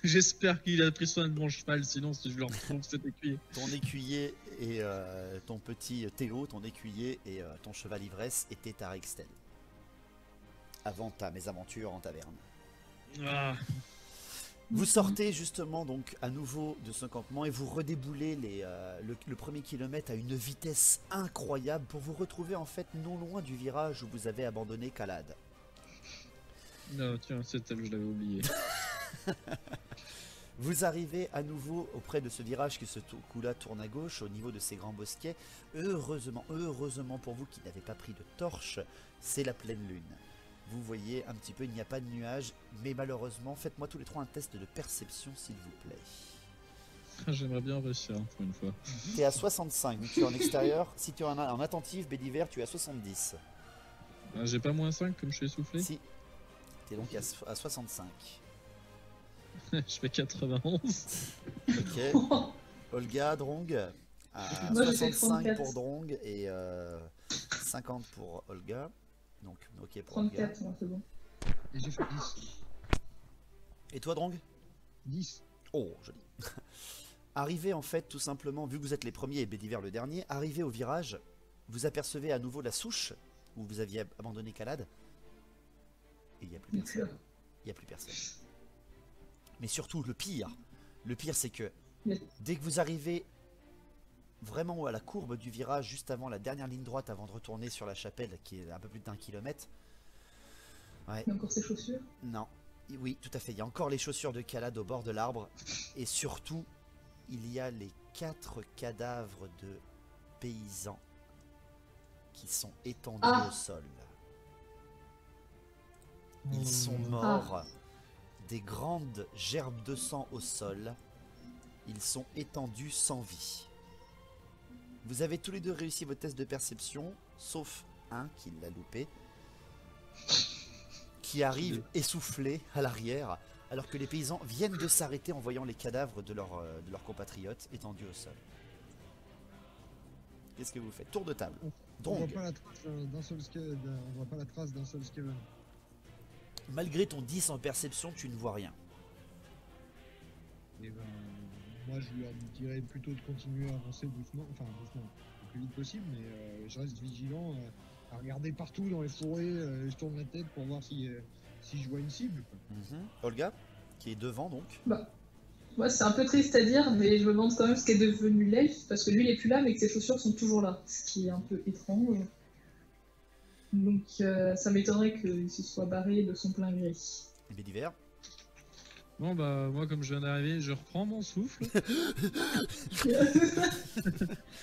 J'espère qu'il a pris soin de mon cheval, sinon si je le retrouve cet écuyer. Ton écuyer et ton petit Théo, ton écuyer et ton cheval Ivresse étaient à Reixtel avant ta mésaventure en taverne. Ah. Vous sortez justement donc à nouveau de ce campement et vous redéboulez le premier kilomètre à une vitesse incroyable pour vous retrouver en fait non loin du virage où vous avez abandonné Kalad. Non, tiens, c'est elle, je l'avais oublié. Vous arrivez à nouveau auprès de ce virage qui ce coup-là tourne à gauche au niveau de ces grands bosquets. Heureusement pour vous qui n'avez pas pris de torche, c'est la pleine lune. Vous voyez un petit peu, il n'y a pas de nuages, mais malheureusement, faites-moi tous les 3 un test de perception, s'il vous plaît. J'aimerais bien réussir pour une fois. Tu es à 65, vu que tu es en extérieur. Si tu es en attentif, Bédiver, tu es à 70. Ah, j'ai pas moins 5 comme je suis essoufflé. Si. Tu es donc à 65. Je fais 91. Ok. Olga, Drong, à Moi, j'ai fait 65 34. pour Drong et 50 pour Olga. Donc, ok pour Olga. 34, non, c'est bon. Et j'ai fait 10. Et toi, Drong? 10. Oh, joli. Arrivé en fait, tout simplement, vu que vous êtes les premiers et Bédiver le dernier, arrivé au virage, vous apercevez à nouveau la souche où vous aviez abandonné Kalad. Et il n'y a plus personne. Il n'y a plus personne. Mais surtout, le pire c'est que dès que vous arrivez vraiment à la courbe du virage, juste avant la dernière ligne droite, avant de retourner sur la chapelle, qui est un peu plus d'1 kilomètre. Ouais. Il y a encore ses chaussures. Non. Oui, tout à fait. Il y a encore les chaussures de Kalad au bord de l'arbre. Et surtout, il y a les 4 cadavres de paysans qui sont étendus au sol. Ils sont morts. Des grandes gerbes de sang au sol. Ils sont étendus sans vie. Vous avez tous les deux réussi votre test de perception, sauf un qui l'a loupé, qui arrive essoufflé à l'arrière, alors que les paysans viennent de s'arrêter en voyant les cadavres de leurs compatriotes étendus au sol. Qu'est-ce que vous faites? Tour de table. On voit Donc, pas la trace d'un seul on voit pas la trace d'un seul Skaven. malgré ton 10 en perception, tu ne vois rien. Et ben, moi je leur dirais plutôt de continuer à avancer doucement, enfin doucement, le plus vite possible, mais je reste vigilant à regarder partout dans les forêts, je tourne la tête pour voir si je vois une cible. Olga, qui est devant donc. Bah, moi c'est un peu triste à dire, mais je me demande quand même ce qu'est devenu l'elfe, parce que lui il est plus là, mais que ses chaussures sont toujours là, ce qui est un peu étrange. Donc ça m'étonnerait qu'il se soit barré de son plein gré. Et Bédiver. Bon bah moi comme je viens d'arriver, je reprends mon souffle.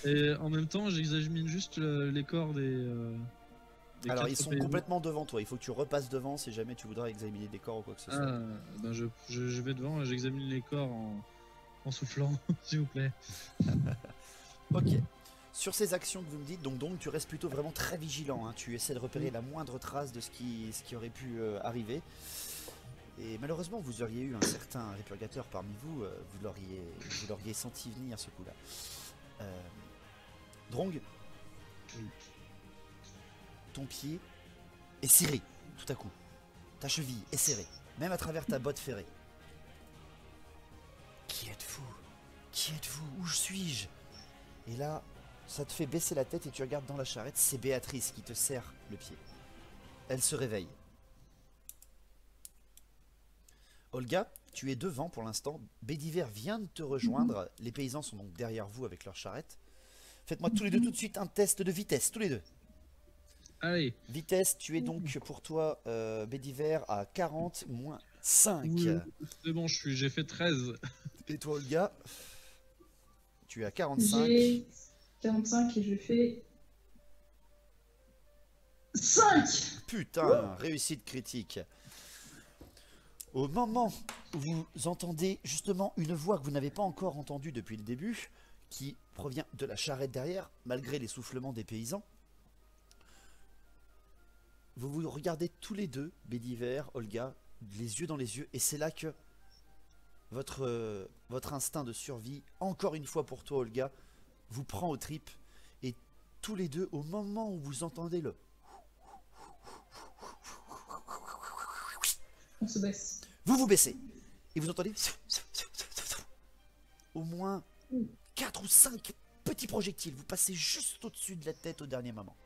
Et en même temps j'examine juste les corps des alors ils sont paysans. complètement devant toi, il faut que tu repasses devant si jamais tu voudras examiner des corps ou quoi que ce soit. Ben je vais devant et j'examine les corps en soufflant, s'il vous plaît. Ok. Sur ces actions que vous me dites, donc tu restes plutôt vraiment très vigilant, hein. Tu essaies de repérer la moindre trace de ce qui aurait pu arriver. Et malheureusement, vous auriez eu un certain répurgateur parmi vous, vous l'auriez senti venir ce coup-là. Drong, ton pied est serré tout à coup. Ta cheville est serrée, même à travers ta botte ferrée. Qui êtes-vous? Qui êtes-vous? Où suis-je? Et là, ça te fait baisser la tête et tu regardes dans la charrette, c'est Béatrice qui te serre le pied. Elle se réveille. Olga, tu es devant pour l'instant. Bédiver vient de te rejoindre. Les paysans sont donc derrière vous avec leur charrette. Faites-moi tous les deux tout de suite un test de vitesse, tous les deux. Allez. Vitesse, tu es donc pour toi, Bédiver, à 40 moins 5. Oui, c'est bon, j'ai fait 13. Et toi, Olga, tu es à 45. J'ai 45 et je fais 5. Putain, réussite critique. Au moment où vous entendez justement une voix que vous n'avez pas encore entendue depuis le début, qui provient de la charrette derrière, malgré les soufflements des paysans, vous vous regardez tous les deux, Bédiver, Olga, les yeux dans les yeux, et c'est là que votre instinct de survie, encore une fois pour toi Olga, vous prend aux tripes, et tous les deux, au moment où vous entendez le... On se baisse. Vous vous baissez, et vous entendez au moins 4 ou 5 petits projectiles, vous passez juste au-dessus de la tête au dernier moment.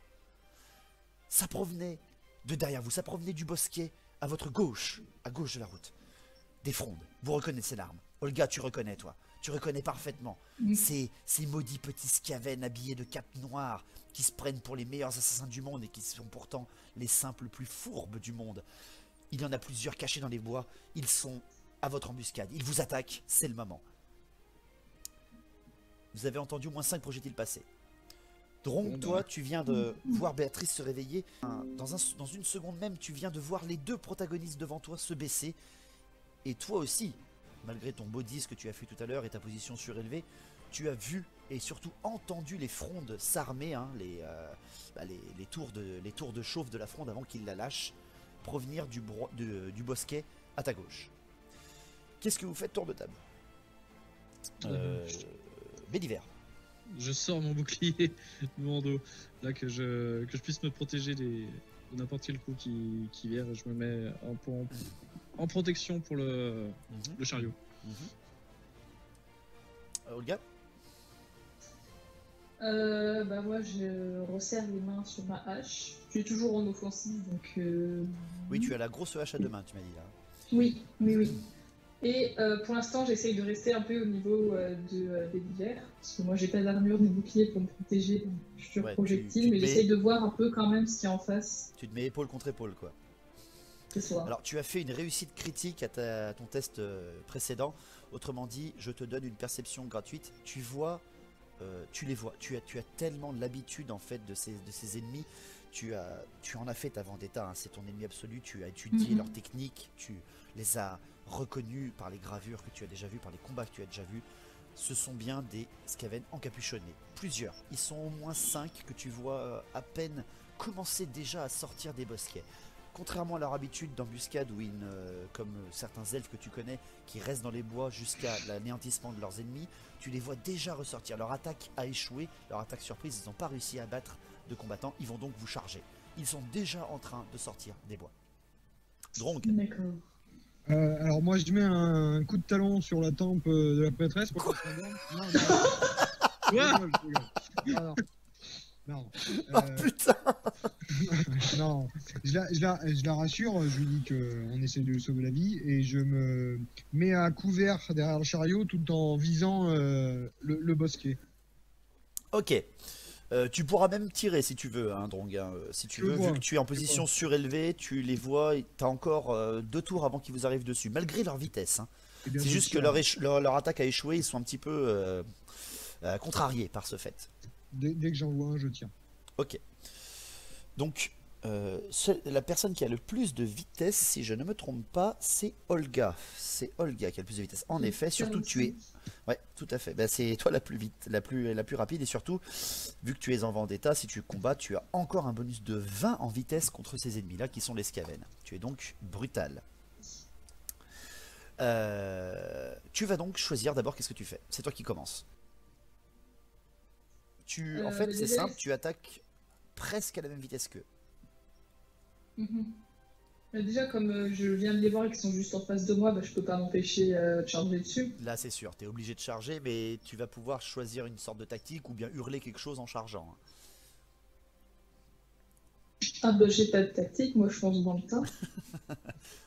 Ça provenait de derrière vous, ça provenait du bosquet à votre gauche, à gauche de la route. Des frondes, vous reconnaissez l'arme. Olga, tu reconnais toi, tu reconnais parfaitement ces maudits petits scaven habillés de capes noires qui se prennent pour les meilleurs assassins du monde et qui sont pourtant les simples plus fourbes du monde. Il y en a plusieurs cachés dans les bois, ils sont à votre embuscade, ils vous attaquent, c'est le moment. Vous avez entendu au moins 5 projectiles passer. Drong, toi, tu viens de voir Béatrice se réveiller. Dans une seconde même, tu viens de voir les deux protagonistes devant toi se baisser. Et toi aussi, malgré ton body, ce que tu as fait tout à l'heure et ta position surélevée, tu as vu et surtout entendu les frondes s'armer, hein, les tours de chauffe de la fronde avant qu'ils la lâchent, provenir du bosquet à ta gauche. Qu'est-ce que vous faites, tour de table? Bédiver. Je sors mon bouclier de mon dos, là que je puisse me protéger de n'importe quel coup qui vient. Je me mets en protection pour le chariot. Olga. Bah moi je resserre les mains sur ma hache. Je suis toujours en offensive donc... Oui, tu as la grosse hache à deux mains, tu m'as dit là. Oui. Et pour l'instant j'essaye de rester un peu au niveau des divers. Parce que moi j'ai pas d'armure ni bouclier pour me protéger des futurs projectiles, mais j'essaye de voir un peu quand même ce qu'il y a en face. Tu te mets épaule contre épaule quoi. C'est ça. Alors tu as fait une réussite critique à ton test précédent. Autrement dit, je te donne une perception gratuite. Tu vois... tu les vois, tu as tellement l'habitude en fait de ces ennemis, tu en as fait ta vendetta, hein, c'est ton ennemi absolu, tu as étudié leurs techniques, tu les as reconnus par les gravures que tu as déjà vues, par les combats que tu as déjà vus. Ce sont bien des Skaven encapuchonnés, plusieurs, ils sont au moins 5 que tu vois à peine commencer déjà à sortir des bosquets. Contrairement à leur habitude d'embuscade ou comme certains elfes que tu connais qui restent dans les bois jusqu'à l'anéantissement de leurs ennemis, tu les vois déjà ressortir. Leur attaque a échoué, leur attaque surprise, ils n'ont pas réussi à battre de combattants, ils vont donc vous charger. Ils sont déjà en train de sortir des bois. Drong. D'accord. Alors moi je mets un coup de talon sur la tempe de la prêtresse pour qu'elle s'endorme. Non. Non. Ah putain. Non. Je la rassure, je lui dis qu'on essaie de lui sauver la vie et je me mets à couvert derrière le chariot tout en visant le bosquet. Ok. Tu pourras même tirer si tu veux, hein, Drong. Hein. Si tu veux, vu que tu es en position surélevée, tu les vois, tu as encore 2 tours avant qu'ils vous arrivent dessus, malgré leur vitesse. Hein. C'est juste que leur attaque a échoué, ils sont un petit peu contrariés par ce fait. Dès que j'en vois un, je tire. Ok. Donc, la personne qui a le plus de vitesse, si je ne me trompe pas, c'est Olga. C'est Olga qui a le plus de vitesse. En effet, surtout tu es... Ouais, tout à fait. Ben, c'est toi la plus vite, la plus rapide. Et surtout, vu que tu es en Vendetta, si tu combats, tu as encore un bonus de 20 en vitesse contre ces ennemis-là, qui sont les Skaven. Tu es donc brutal. Tu vas donc choisir d'abord qu'est-ce que tu fais. C'est toi qui commences. En fait, c'est simple, tu attaques presque à la même vitesse qu'eux. Déjà, comme je viens de les voir et qu'ils sont juste en face de moi, bah, je peux pas m'empêcher de charger dessus. Là, c'est sûr, tu es obligé de charger, mais tu vas pouvoir choisir une sorte de tactique ou bien hurler quelque chose en chargeant. Ah bah j'ai pas de tactique, moi je fonce dans le tas.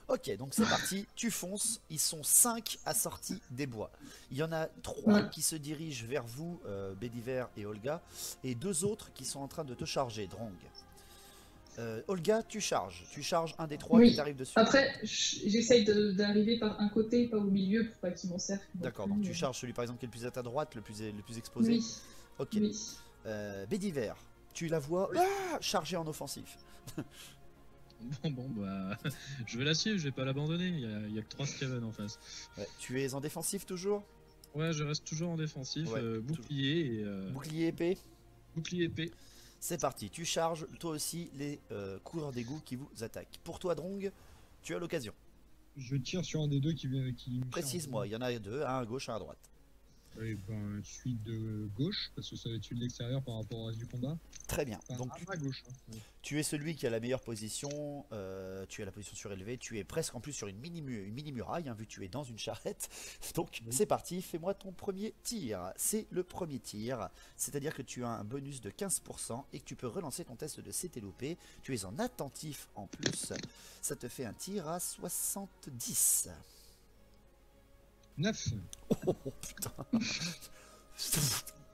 Ok, donc c'est parti, tu fonces, ils sont 5 assortis des bois. Il y en a 3 qui se dirigent vers vous, Bédiver et Olga, et 2 autres qui sont en train de te charger, Drong. Olga, tu charges un des 3 qui t'arrive dessus. Après, j'essaye d'arriver par un côté, pas au milieu, pour pas qu'ils m'en servent. D'accord, donc tu charges celui par exemple qui est le plus à ta droite, le plus exposé. Oui. Ok. Oui. Bédiver, tu la vois charger en offensif. Bon, bah, je vais la suivre, je vais pas l'abandonner. Il y a que 3 Skaven en face. Ouais. Tu es en défensif toujours? Ouais, je reste toujours en défensif. Bouclier et. Bouclier épée? Bouclier épée. C'est parti, tu charges toi aussi les coureurs d'égout qui vous attaquent. Pour toi, Drong, tu as l'occasion. Je tire sur un des 2 qui Précise-moi, il y en a 2, un à gauche, un à droite. Et ben, celui de gauche, parce que ça va être celui de l'extérieur par rapport au reste du combat. Très bien. Enfin, donc à gauche. Hein. Tu es celui qui a la meilleure position, tu as la position surélevée, tu es presque en plus sur une mini muraille, hein, vu que tu es dans une charrette. Donc c'est parti, fais-moi ton premier tir. C'est le premier tir, c'est-à-dire que tu as un bonus de 15% et que tu peux relancer ton test de CTLOP. Tu es en attentif en plus, ça te fait un tir à 70. 9. Oh putain.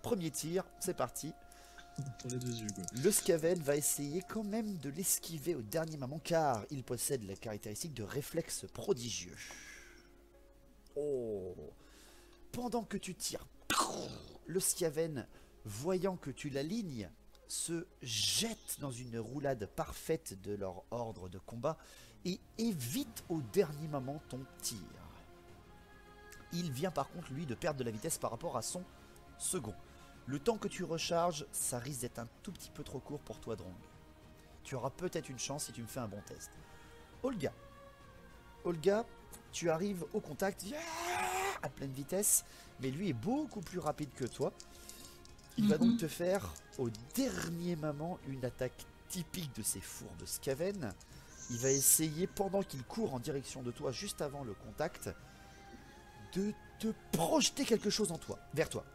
Premier tir, c'est parti. Pour les 2 yeux, quoi. Le Skaven va essayer quand même de l'esquiver au dernier moment car il possède la caractéristique de réflexe prodigieux. Oh. Pendant que tu tires, le Skaven, voyant que tu l'alignes, se jette dans une roulade parfaite de leur ordre de combat et évite au dernier moment ton tir. Il vient par contre lui de perdre de la vitesse par rapport à son second. Le temps que tu recharges, ça risque d'être un tout petit peu trop court pour toi, Drong. Tu auras peut-être une chance si tu me fais un bon test. Olga. Olga, tu arrives au contact à pleine vitesse, mais lui est beaucoup plus rapide que toi. Il va donc te faire au dernier moment une attaque typique de ces fourbes Skaven. Il va essayer, pendant qu'il court en direction de toi, juste avant le contact, de te projeter quelque chose vers toi.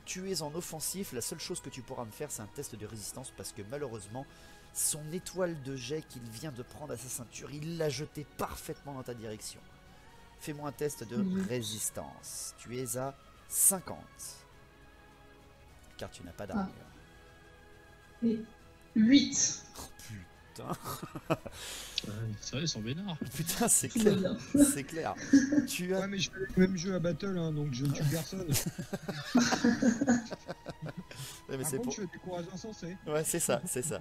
Tu es en offensif, la seule chose que tu pourras me faire c'est un test de résistance parce que malheureusement son étoile de jet qu'il vient de prendre à sa ceinture, il l'a jeté parfaitement dans ta direction. Fais-moi un test de résistance. Tu es à 50. Car tu n'as pas d'armure. Et 8. Oh putain. C'est vrai, ils sont vénards. Putain, c'est clair. C'est clair. Tu as... Ouais, mais je fais le même jeu à Battle, hein, donc je ne tue personne. Ouais, mais Par contre, je fais du courage insensé. Ouais, c'est ça, c'est ça.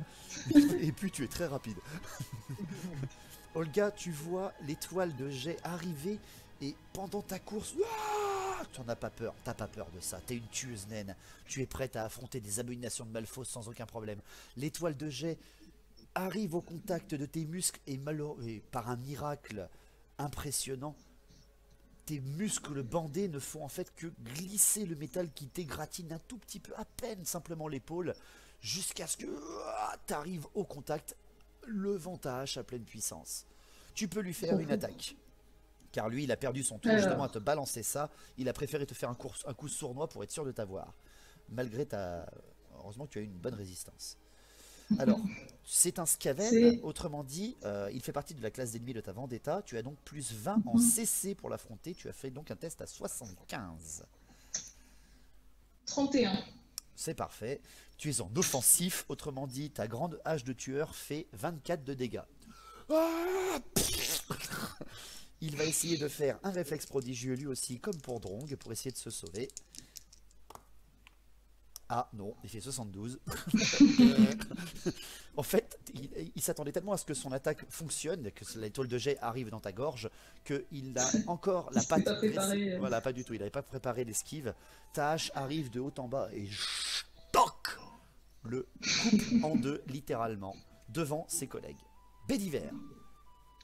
Et puis tu es très rapide. Olga, tu vois l'étoile de jet arriver et pendant ta course, tu n'en as pas peur, t'as pas peur de ça. T'es une tueuse naine. Tu es prête à affronter des abominations de Malfausse sans aucun problème. L'étoile de jet arrive au contact de tes muscles et par un miracle impressionnant, tes muscles bandés ne font en fait que glisser le métal qui t'égratine un tout petit peu, à peine simplement l'épaule, jusqu'à ce que tu arrives au contact, levant ta hache à pleine puissance. Tu peux lui faire une attaque. Car lui, il a perdu son tour justement à te balancer ça. Il a préféré te faire un coup sournois pour être sûr de t'avoir. malgré ta... Heureusement que tu as eu une bonne résistance. Alors, c'est un Skaven, autrement dit, il fait partie de la classe d'ennemis de ta vendetta. Tu as donc plus 20 en CC pour l'affronter. Tu as fait donc un test à 75. 31. C'est parfait. Tu es en offensif, autrement dit, ta grande hache de tueur fait 24 de dégâts. Il va essayer de faire un réflexe prodigieux lui aussi, comme pour Drong, pour essayer de se sauver. Ah non, il fait 72. En fait, il s'attendait tellement à ce que son attaque fonctionne, que l'étoile de jet arrive dans ta gorge, qu'il a encore la patte dressée. Voilà, pas du tout, il n'avait pas préparé l'esquive. Ta hache arrive de haut en bas et toc, le coupe en deux, littéralement, devant ses collègues. Bédiver.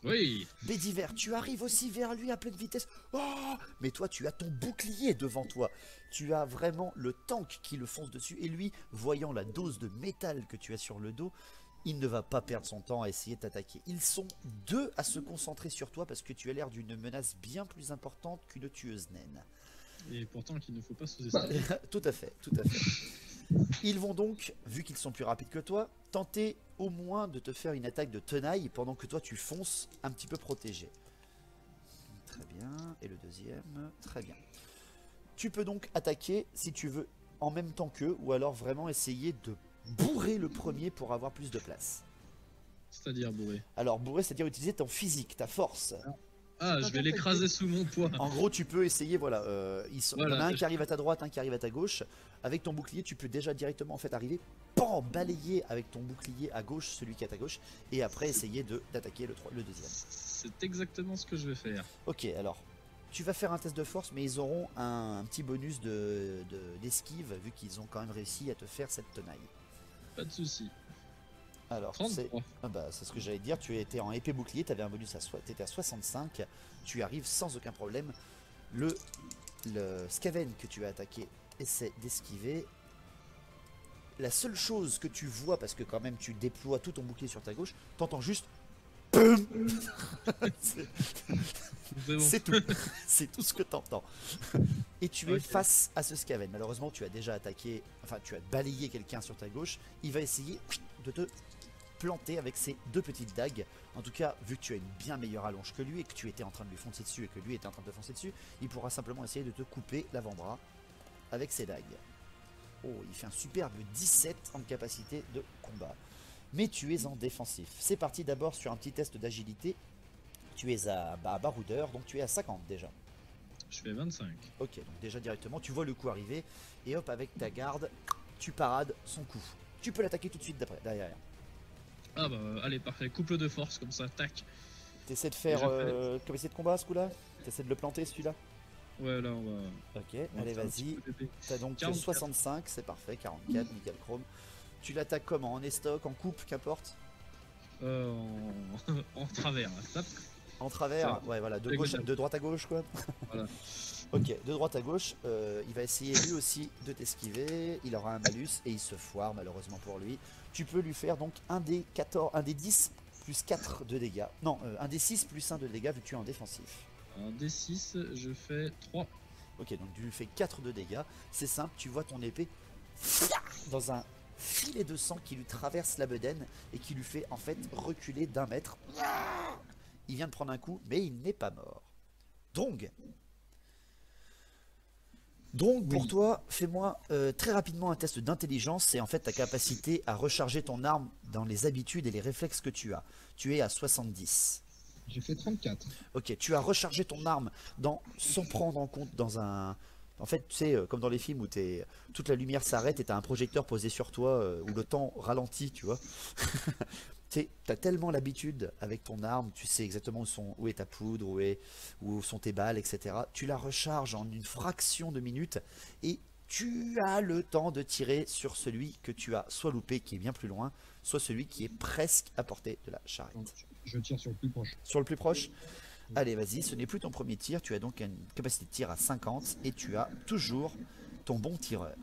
Oui. Bédiver, tu arrives aussi vers lui à pleine vitesse. Oh, mais toi, tu as ton bouclier devant toi. Tu as vraiment le tank qui le fonce dessus. Et lui, voyant la dose de métal que tu as sur le dos, il ne va pas perdre son temps à essayer de t'attaquer. Ils sont deux à se concentrer sur toi parce que tu as l'air d'une menace bien plus importante qu'une tueuse naine. Et pourtant qu'il ne faut pas sous-estimer. Tout à fait, tout à fait. Ils vont donc, vu qu'ils sont plus rapides que toi, tenter au moins de te faire une attaque de tenaille pendant que toi tu fonces un petit peu protégé. Très bien, et le deuxième, très bien. Tu peux donc attaquer si tu veux en même temps qu'eux, ou alors vraiment essayer de bourrer le premier pour avoir plus de place. C'est-à-dire bourrer. Alors bourrer, c'est-à-dire utiliser ton physique, ta force. Ah, je vais l'écraser sous mon poids. En gros, tu peux essayer, voilà, il y en a un qui arrive à ta droite, un qui arrive à ta gauche. Avec ton bouclier, tu peux déjà directement en fait arriver, balayer avec ton bouclier à gauche, celui qui est à ta gauche, et après essayer d'attaquer le deuxième. C'est exactement ce que je vais faire. Ok, alors, tu vas faire un test de force, mais ils auront un petit bonus d'esquive, vu qu'ils ont quand même réussi à te faire cette tenaille. Pas de soucis. Alors, c'est ce que j'allais te dire, tu étais en épée bouclier, tu avais un bonus t'étais à 65, tu arrives sans aucun problème. Le Skaven que tu as attaqué essaie d'esquiver. La seule chose que tu vois, parce que quand même tu déploies tout ton bouclier sur ta gauche, t'entends juste c'est tout. C'est tout ce que t'entends. Et tu es face à ce Skaven. Malheureusement, tu as déjà attaqué, enfin tu as balayé quelqu'un sur ta gauche. Il va essayer de te planter avec ses deux petites dagues. En tout cas, vu que tu as une bien meilleure allonge que lui et que tu étais en train de lui foncer dessus et que lui était en train de te foncer dessus, il pourra simplement essayer de te couper l'avant-bras avec ses dagues. Oh, il fait un superbe 17 en capacité de combat. Mais tu es en défensif. C'est parti d'abord sur un petit test d'agilité. Tu es à baroudeur, donc tu es à 50 déjà. Je fais 25. Ok, donc déjà directement, tu vois le coup arriver. Et hop, avec ta garde, tu parades son coup. Tu peux l'attaquer tout de suite derrière. Ah bah allez, parfait. Couple de force comme ça, tac. T'essaies de faire capacité de combat ce coup-là? T'essaies de le planter celui-là? Ouais, là on va... Ok, allez vas-y. T'as donc 44. 65, c'est parfait, 44, nickel chrome. Tu l'attaques comment? En estoc, en coupe, qu'importe? En travers, tape. En travers, ouais voilà, de droite à gauche quoi. Voilà. Ok, de droite à gauche, il va essayer lui aussi de t'esquiver, il aura un malus et il se foire malheureusement pour lui. Tu peux lui faire donc un des 10 plus 4 de dégâts. Non, un des 6 plus 1 de dégâts vu que tu es en défensif. Un des 6, je fais 3. Ok, donc tu lui fais 4 de dégâts. C'est simple, tu vois ton épée dans un filet de sang qui lui traverse la bedaine et qui lui fait en fait reculer d'1 mètre. Il vient de prendre un coup, mais il n'est pas mort. Drong, pour toi, fais-moi très rapidement un test d'intelligence. C'est en fait ta capacité à recharger ton arme dans les habitudes et les réflexes que tu as. Tu es à 70. J'ai fait 34. Ok, tu as rechargé ton arme sans prendre en compte dans un... En fait, tu sais, comme dans les films où toute la lumière s'arrête et tu as un projecteur posé sur toi, où le temps ralentit, tu vois. Tu as tellement l'habitude avec ton arme, tu sais exactement où est ta poudre, où sont tes balles, etc. Tu la recharges en une fraction de minute et tu as le temps de tirer sur celui que tu as soit loupé, qui est bien plus loin, soit celui qui est presque à portée de la charrette. Je tire sur le plus proche. Sur le plus proche? Allez, vas-y, ce n'est plus ton premier tir, tu as donc une capacité de tir à 50 et tu as toujours ton bon tireur.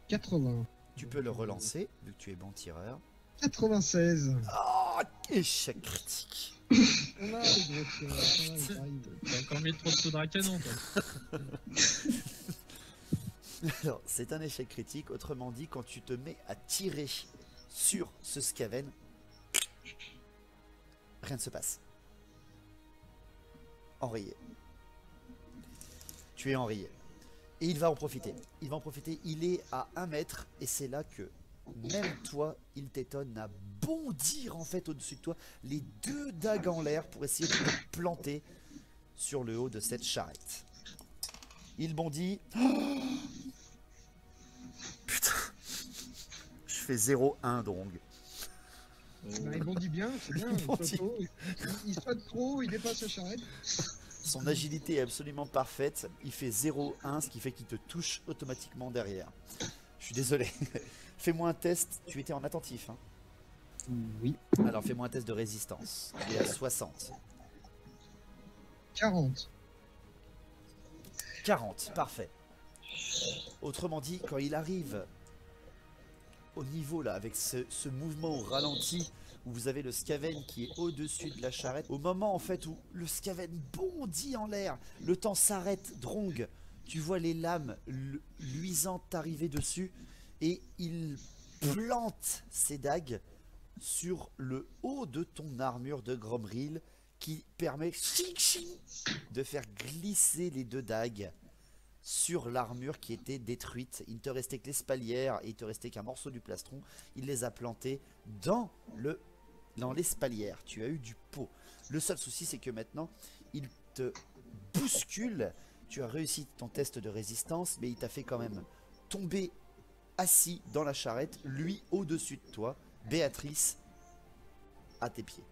80. Tu peux le relancer, vu que tu es bon tireur. 96. Oh, échec critique. On a les gros tireurs. T'as encore mis trop de poudre à canon, toi. Alors, c'est un échec critique. Autrement dit, quand tu te mets à tirer sur ce Skaven, rien ne se passe. Enrayé. Tu es enrayé. Et il va en profiter. Il va en profiter. Il est à 1 mètre. Et c'est là que, même toi, il t'étonne à bondir en fait au-dessus de toi. Les 2 dagues en l'air pour essayer de te planter sur le haut de cette charrette. Il bondit. Oh, putain. Je fais 0-1 Drong. Bah, il bondit bien, c'est bien. Il saute trop, il dépasse la charrette. Son agilité est absolument parfaite. Il fait 0-1, ce qui fait qu'il te touche automatiquement derrière. Je suis désolé. Fais-moi un test. Tu étais en attentif. Hein. Oui. Alors fais-moi un test de résistance. Il est à 60. 40. 40, parfait. Autrement dit, quand il arrive au niveau là, avec ce mouvement au ralenti, où vous avez le Skaven qui est au-dessus de la charrette, au moment en fait où le Skaven bondit en l'air, le temps s'arrête, Drong, tu vois les lames luisantes arriver dessus, et il plante ses dagues sur le haut de ton armure de Gromril, qui permet de faire glisser les 2 dagues sur l'armure qui était détruite. Il ne te restait que l'espalière et il te restait qu'un morceau du plastron. Il les a plantés dans l'espalière. Tu as eu du pot. Le seul souci, c'est que maintenant, il te bouscule. Tu as réussi ton test de résistance, mais il t'a fait quand même tomber assis dans la charrette, lui au-dessus de toi, Béatrice à tes pieds.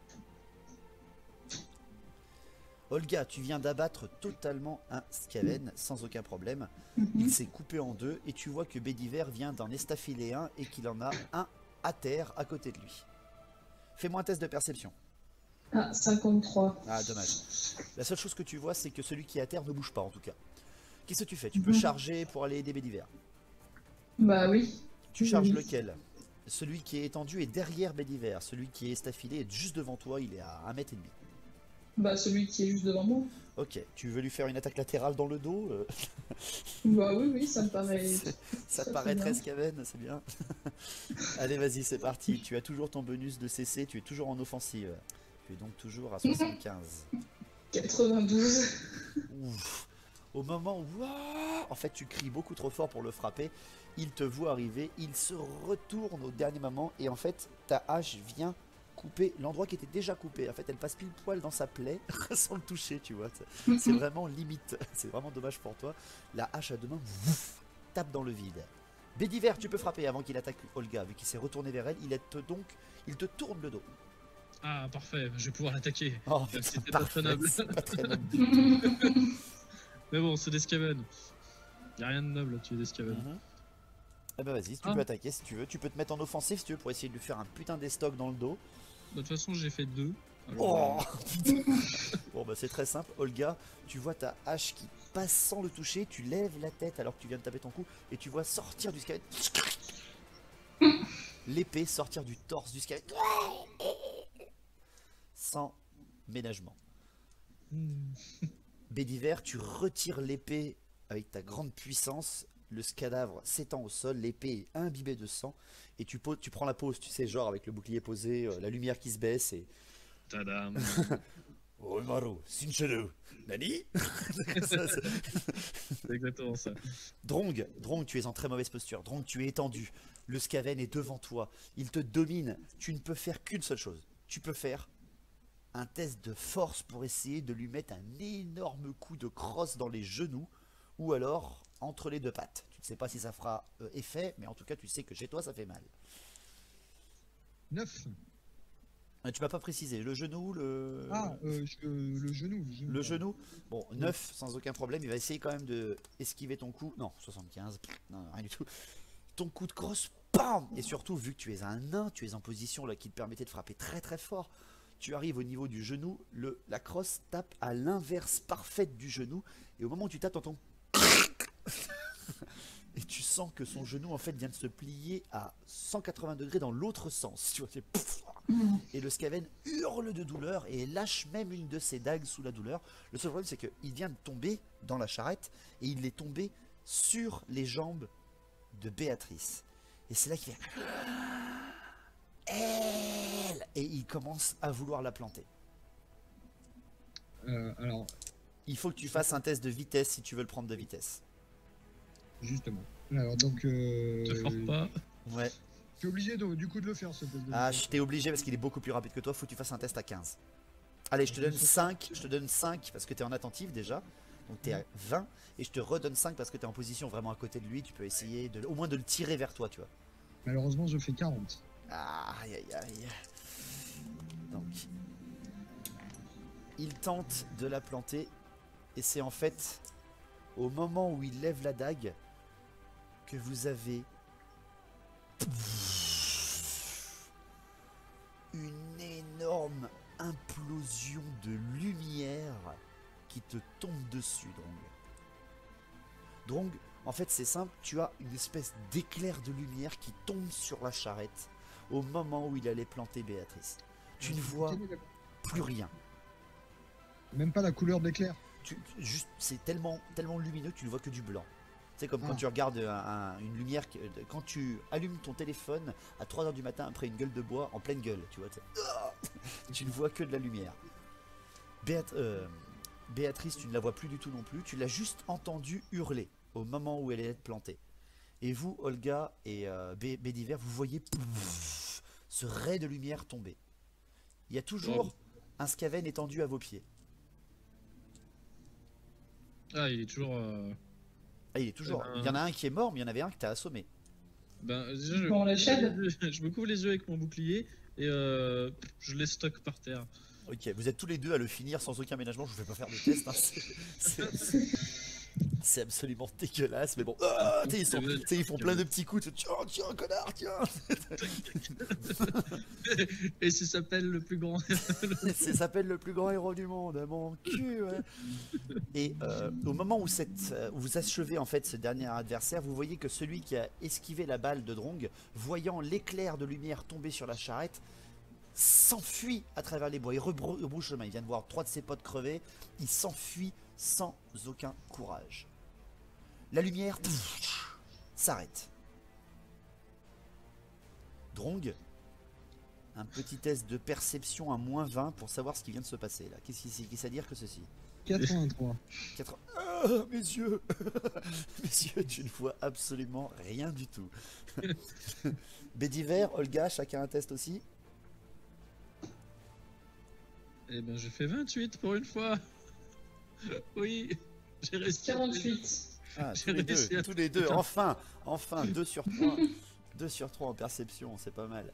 Olga, tu viens d'abattre totalement un Skaven sans aucun problème. Il s'est coupé en 2 et tu vois que Bédiver vient d'en estafiler un et qu'il en a un à terre à côté de lui. Fais-moi un test de perception. Ah, 53. Ah, dommage. La seule chose que tu vois, c'est que celui qui est à terre ne bouge pas en tout cas. Qu'est-ce que tu fais? Tu peux charger pour aller aider Bédiver. Bah oui. Tu charges lequel? Celui qui est étendu est derrière Bédiver. Celui qui est estafilé est juste devant toi, il est à 1,5 m. Bah celui qui est juste devant moi. Ok, tu veux lui faire une attaque latérale dans le dos? Bah oui, ça me paraît... Ça te paraît très Skaven, c'est bien. Allez, vas-y, c'est parti. Tu as toujours ton bonus de CC, tu es toujours en offensive. Tu es donc toujours à 75. 92. Ouf. Au moment où... En fait, tu cries beaucoup trop fort pour le frapper. Il te voit arriver, il se retourne au dernier moment et en fait, ta hache vient couper l'endroit qui était déjà coupé. En fait, elle passe pile poil dans sa plaie sans le toucher, tu vois. C'est vraiment limite. C'est vraiment dommage pour toi. La hache à 2 mains tape dans le vide. Bédiver, tu peux frapper avant qu'il attaque Olga. Vu qu'il s'est retourné vers elle, il te tourne le dos. Ah, parfait, je vais pouvoir l'attaquer. Oh, c'était pas très noble. pas très noble. Mais bon, c'est des Skaven. Y'a rien de noble à tuer des Skaven. Eh ben vas-y, tu peux attaquer si tu veux. Tu peux te mettre en offensive si tu veux pour essayer de lui faire un putain d'estoc dans le dos. De toute façon, j'ai fait 2. Oh bon bah c'est très simple. Olga, tu vois ta hache qui passe sans le toucher. Tu lèves la tête alors que tu viens de taper ton coup et tu vois sortir du Skaven l'épée sortir du torse du Skaven sans ménagement. Bédiver, tu retires l'épée avec ta grande puissance. Le cadavre s'étend au sol, l'épée est imbibée de sang et tu prends la pose, tu sais, genre avec le bouclier posé, la lumière qui se baisse et... Tadam. Omaru, Sinchero, Nani? C'est exactement ça. Drong, tu es en très mauvaise posture. Drong, tu es étendu. Le Skaven est devant toi. Il te domine. Tu ne peux faire qu'une seule chose. Tu peux faire un test de force pour essayer de lui mettre un énorme coup de crosse dans les genoux ou alors entre les 2 pattes. Tu ne sais pas si ça fera effet, mais en tout cas, tu sais que chez toi, ça fait mal. 9. Tu m'as pas précisé. Le genou, le... le genou. Le genou. Bon, 9 sans aucun problème. Il va essayer quand même de esquiver ton coup. Non, 75. Non, rien du tout. Ton coup de crosse, bam! Et surtout, vu que tu es un nain, tu es en position là qui te permettait de frapper très très fort. Tu arrives au niveau du genou, la crosse tape à l'inverse parfaite du genou. Et au moment où tu tapes, t'entends... Et tu sens que son genou en fait vient de se plier à 180 degrés dans l'autre sens. Tu vois, c'est... Et le Skaven hurle de douleur et lâche même une de ses dagues sous la douleur. Le seul problème c'est qu'il vient de tomber dans la charrette et il est tombé sur les jambes de Béatrice. Et c'est là qu'il fait elle, et il commence à vouloir la planter. Alors, il faut que tu fasses un test de vitesse si tu veux le prendre de vitesse. Justement. Alors donc. Te force pas. Ouais. Tu es obligé du coup de le faire ce test de Ah, vitesse. je t'ai obligé parce qu'il est beaucoup plus rapide que toi. Faut que tu fasses un test à 15. Allez, je te donne 5. Je te donne 5 parce que tu es en attentif déjà. Donc tu es à 20. Et je te redonne 5 parce que tu es en position vraiment à côté de lui. Tu peux essayer au moins de le tirer vers toi, tu vois. Malheureusement, je fais 40. Aïe aïe aïe. Donc, il tente de la planter. Et c'est en fait au moment où il lève la dague que vous avez une énorme implosion de lumière qui te tombe dessus, Drong. Drong, en fait c'est simple, tu as une espèce d'éclair de lumière qui tombe sur la charrette au moment où il allait planter Béatrice. Tu ne vois plus rien. Même pas la couleur de l'éclair. Juste, c'est tellement lumineux que tu ne vois que du blanc. C'est comme quand tu regardes une lumière, quand tu allumes ton téléphone à 3 h du matin après une gueule de bois en pleine gueule, tu vois. Tu ne vois que de la lumière. Béatrice, tu ne la vois plus du tout non plus, tu l'as juste entendue hurler au moment où elle allait être plantée. Et vous, Olga et Bédiver, vous voyez ce ray de lumière tomber. Il y a toujours un Skaven étendu à vos pieds. Ah, il est toujours. Ah, il est toujours. Il y en a un qui est mort, mais il y en avait un que t'as assommé. Ben, déjà, Bon, la chaîne. je me couvre les yeux avec mon bouclier et je les stocke par terre. Ok, vous êtes tous les deux à le finir sans aucun ménagement. Je vous fais pas faire de test. Hein. C'est absolument dégueulasse, mais bon. Ils font plein de petits coups. Tiens, connard, tiens. Et ça s'appelle le plus grand. Ça s'appelle le plus grand héros du monde, mon cul. Ouais. Et au moment où vous achevez en fait ce dernier adversaire, vous voyez que celui qui a esquivé la balle de Drong, voyant l'éclair de lumière tomber sur la charrette, s'enfuit à travers les bois. Il rebrouche chemin. Il vient de voir 3 de ses potes crever. Il s'enfuit sans aucun courage. La lumière s'arrête. Drong, un petit test de perception à -20 pour savoir ce qui vient de se passer là. Qu'est-ce à dire que ceci? 83. Mes yeux. Mes yeux, tu ne vois absolument rien du tout. Bédiver, Olga, chacun un test aussi. Eh ben, j'ai fait 28 pour une fois. Oui, j'ai réussi. 48. Ah, tous les deux, enfin, 2 sur 3. 2 sur 3 en perception, c'est pas mal.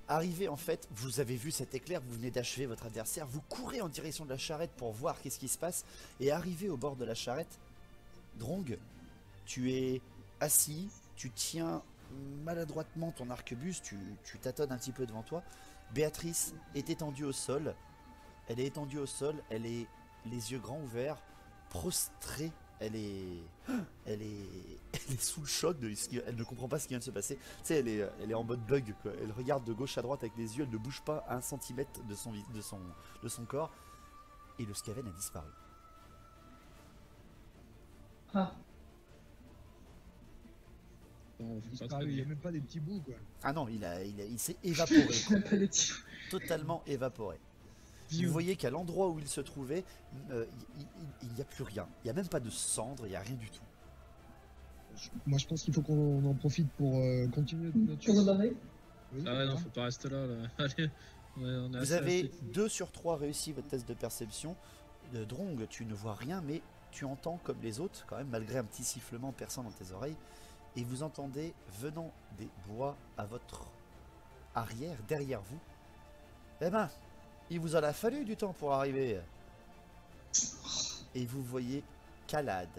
Arrivé en fait, vous avez vu cet éclair, vous venez d'achever votre adversaire, vous courez en direction de la charrette pour voir qu'est-ce qui se passe, et arrivé au bord de la charrette, Drong, tu es assis, tu tiens maladroitement ton arquebuse, tu tâtonnes un petit peu devant toi. Béatrice est étendue au sol, elle est les yeux grands ouverts, prostrée. Elle est sous le choc, elle ne comprend pas ce qui vient de se passer. Tu sais, elle est en mode bug, quoi. Elle regarde de gauche à droite avec les yeux, elle ne bouge pas 1 centimètre de son corps. Et le Skaven a disparu. Ah. Bon, Il n'y a même pas des petits bouts, quoi. Ah non, il s'est évaporé. Pas les petits. Totalement évaporé. Vous voyez qu'à l'endroit où il se trouvait, il n'y a plus rien. Il n'y a même pas de cendres, il n'y a rien du tout. Moi, je pense qu'il faut qu'on en profite pour continuer notre Pour rebarrer. Oui, Ah ouais, non, faut pas rester là. Allez, on est Vous avez 2 sur 3 réussi votre test de perception. Drong, tu ne vois rien, mais tu entends comme les autres, quand même, malgré un petit sifflement perçant dans tes oreilles. Et vous entendez, venant des bois à votre arrière, derrière vous, eh ben, il vous en a fallu du temps pour arriver. Et vous voyez Kalad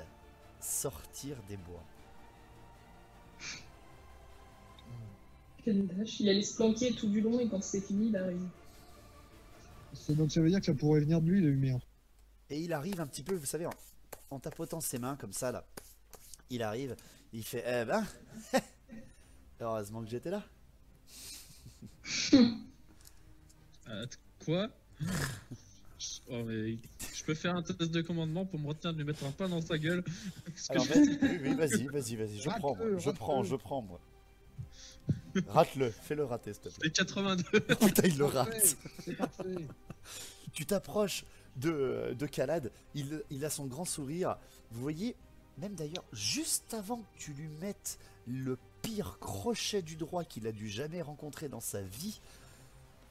sortir des bois. Quelle vache. Il allait se planquer tout du long et quand c'est fini, il arrive. Donc ça veut dire que ça pourrait venir de lui, la lumière. Et il arrive un petit peu, vous savez, en tapotant ses mains comme ça là. Il arrive, il fait eh ben, heureusement que j'étais là. Quoi? Oh, mais je peux faire un test de commandement pour me retenir de lui mettre un pain dans sa gueule. Alors oui, vas-y, je prends moi. Rate-le, fais-le rater s'il te plaît. C'est 82. Putain, il le rate. C'est parfait. Tu t'approches de Kalad, il a son grand sourire. Vous voyez, même d'ailleurs, juste avant que tu lui mettes le pire crochet du droit qu'il a dû jamais rencontrer dans sa vie,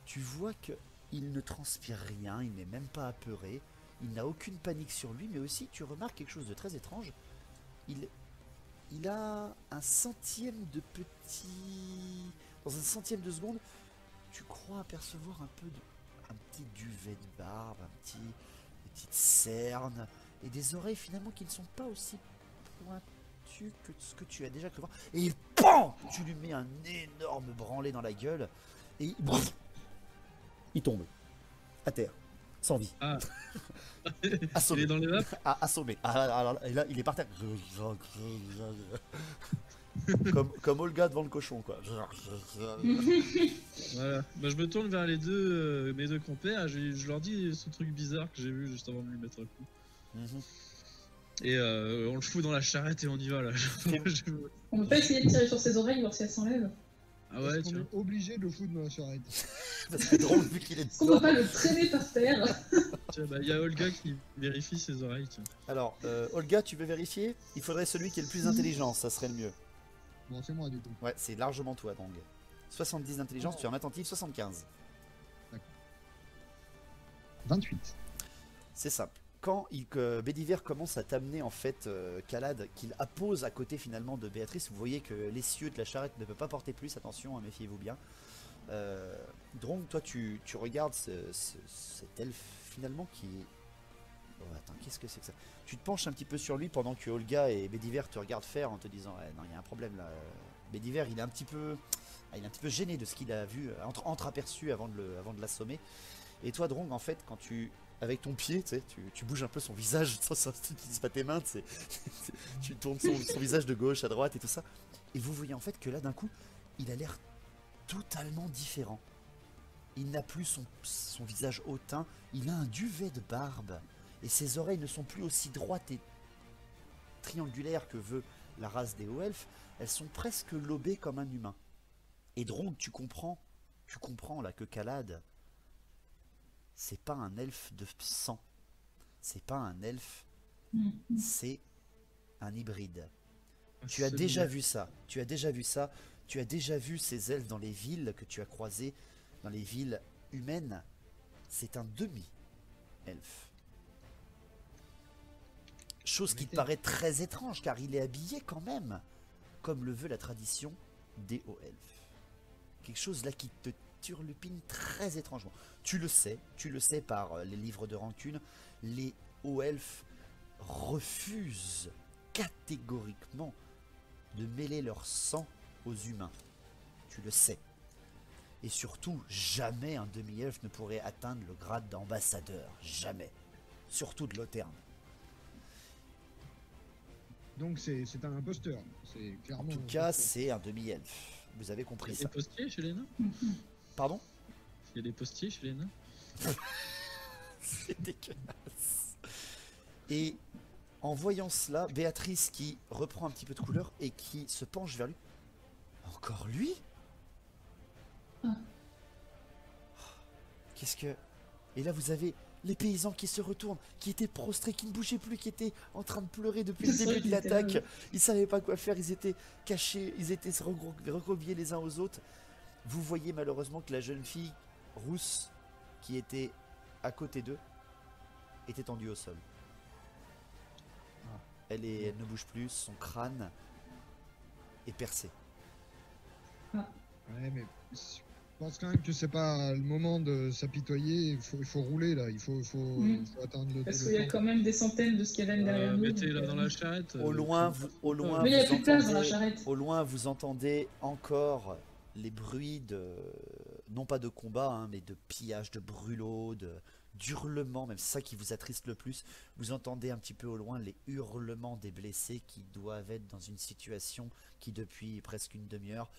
tu vois que il ne transpire rien, il n'est même pas apeuré, il n'a aucune panique sur lui, mais aussi tu remarques quelque chose de très étrange. Il a un centième de petit... Dans un centième de seconde, tu crois apercevoir un petit duvet de barbe, des petites cernes, et des oreilles finalement qui ne sont pas aussi pointues que ce que tu as déjà cru voir. Et PAM, tu lui mets un énorme branlé dans la gueule, et il tombe, à terre, sans vie. Ah. Assommé. Il est dans les vapes. Assommé. Et là, il est par terre. comme Olga devant le cochon, quoi. Voilà. Bah, je me tourne vers les deux, mes deux compères. Je leur dis ce truc bizarre que j'ai vu juste avant de lui mettre un coup. Et on le fout dans la charrette et on y va là. On peut pas essayer de tirer sur ses oreilles, voir si elles s'enlèvent. Ah ouais, tu es obligé de le foutre dans la charrette. C'est drôle vu qu'il est. Est-ce qu'on peut pas le traîner par terre? Tiens, bah, y a Olga qui vérifie ses oreilles. Tiens. Alors, Olga, tu veux vérifier? Il faudrait celui qui est le plus intelligent, ça serait le mieux. Bon, c'est moi du coup. Ouais, c'est largement toi, Drong. 70 d'intelligence, tu es en attentif, 75. D'accord. 28. C'est simple. Quand Bédiver commence à t'amener en fait Kalad, qu'il appose à côté finalement de Béatrice, vous voyez que l'essieu de la charrette ne peut pas porter plus, attention, hein, méfiez-vous bien. Drong, toi tu regardes cet elfe finalement qui est... Oh, attends, qu'est-ce que c'est que ça? Tu te penches un petit peu sur lui pendant que Olga et Bédiver te regardent faire en te disant non, il y a un problème là. Bédiver, il est un petit peu gêné de ce qu'il a vu, entre-aperçu avant de l'assommer. Et toi, Drong, en fait, quand avec ton pied, tu bouges un peu son visage, tu n'utilises pas tes mains, tu tournes son visage de gauche à droite et tout ça. Et vous voyez en fait que là, d'un coup, il a l'air totalement différent. Il n'a plus son visage hautain, il a un duvet de barbe. Et ses oreilles ne sont plus aussi droites et triangulaires que veut la race des hauts elfes. Elles sont presque lobées comme un humain. Et Drong, tu comprends là que Kalad, c'est pas un elfe de sang. C'est pas un elfe, c'est un hybride. Tu as déjà vu ça. Tu as déjà vu ces elfes dans les villes que tu as croisées, dans les villes humaines. C'est un demi-elfe. Chose qui te paraît très étrange, car il est habillé quand même, comme le veut la tradition des hauts elfes. Quelque chose là qui te turlupine très étrangement. Tu le sais par les livres de rancune, les hauts elfes refusent catégoriquement de mêler leur sang aux humains. Tu le sais. Et surtout, jamais un demi-elfe ne pourrait atteindre le grade d'ambassadeur. Jamais. Surtout de l'Auterne. Donc c'est un imposteur. En tout cas, c'est un demi-elfe. Vous avez compris ça. Il y a des postiers chez les nains? Pardon? Il y a des postiers chez les nains? C'est dégueulasse. Et en voyant cela, Béatrice qui reprend un petit peu de couleur et qui se penche vers lui. Encore lui? Qu'est-ce que... Et là vous avez les paysans qui se retournent, qui étaient prostrés, qui ne bougeaient plus, qui étaient en train de pleurer depuis le début de l'attaque. Ils savaient pas quoi faire, ils étaient cachés, ils étaient recroquevillés les uns aux autres. Vous voyez malheureusement que la jeune fille rousse qui était à côté d'eux est étendue au sol. Elle ne bouge plus, son crâne est percé. Ouais, mais je pense quand même que c'est pas le moment de s'apitoyer. Il faut rouler là. Il faut atteindre le. Parce qu'il y a quand même des centaines de squelettes derrière nous. Mettez-la dans la charrette. Au loin, mais il n'y a plus de place dans la charrette. Au loin, vous entendez encore les bruits de, non pas de combat, hein, mais de pillage, de brûlot, d'hurlements, même c'est ça qui vous attriste le plus. Vous entendez un petit peu au loin les hurlements des blessés qui doivent être dans une situation qui depuis presque une demi-heure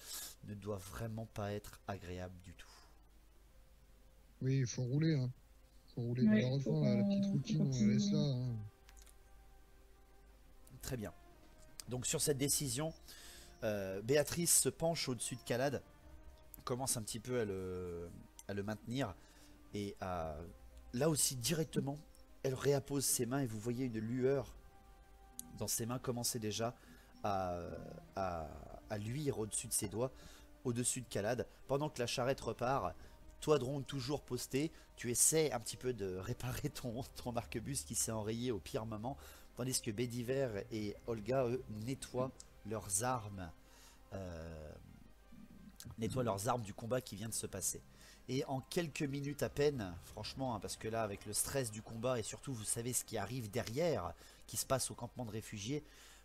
ne doit vraiment pas être agréable du tout. Oui, il faut rouler. Hein. Faut rouler. Malheureusement, la petite routine, on la laisse là. Hein. Très bien. Donc sur cette décision, Béatrice se penche au-dessus de Calad, commence un petit peu à le maintenir, et là aussi directement, elle réappose ses mains et vous voyez une lueur dans ses mains commencer déjà à luire au-dessus de ses doigts, au-dessus de Calad, pendant que la charrette repart. Toi, Drong, toujours posté, tu essaies un petit peu de réparer ton arquebus qui s'est enrayé au pire moment, tandis que Bédiver et Olga, eux, nettoient leurs armes du combat qui vient de se passer. Et en quelques minutes à peine, franchement, hein, parce que là, avec le stress du combat, et surtout, vous savez ce qui arrive derrière, qui se passe au campement de réfugiés,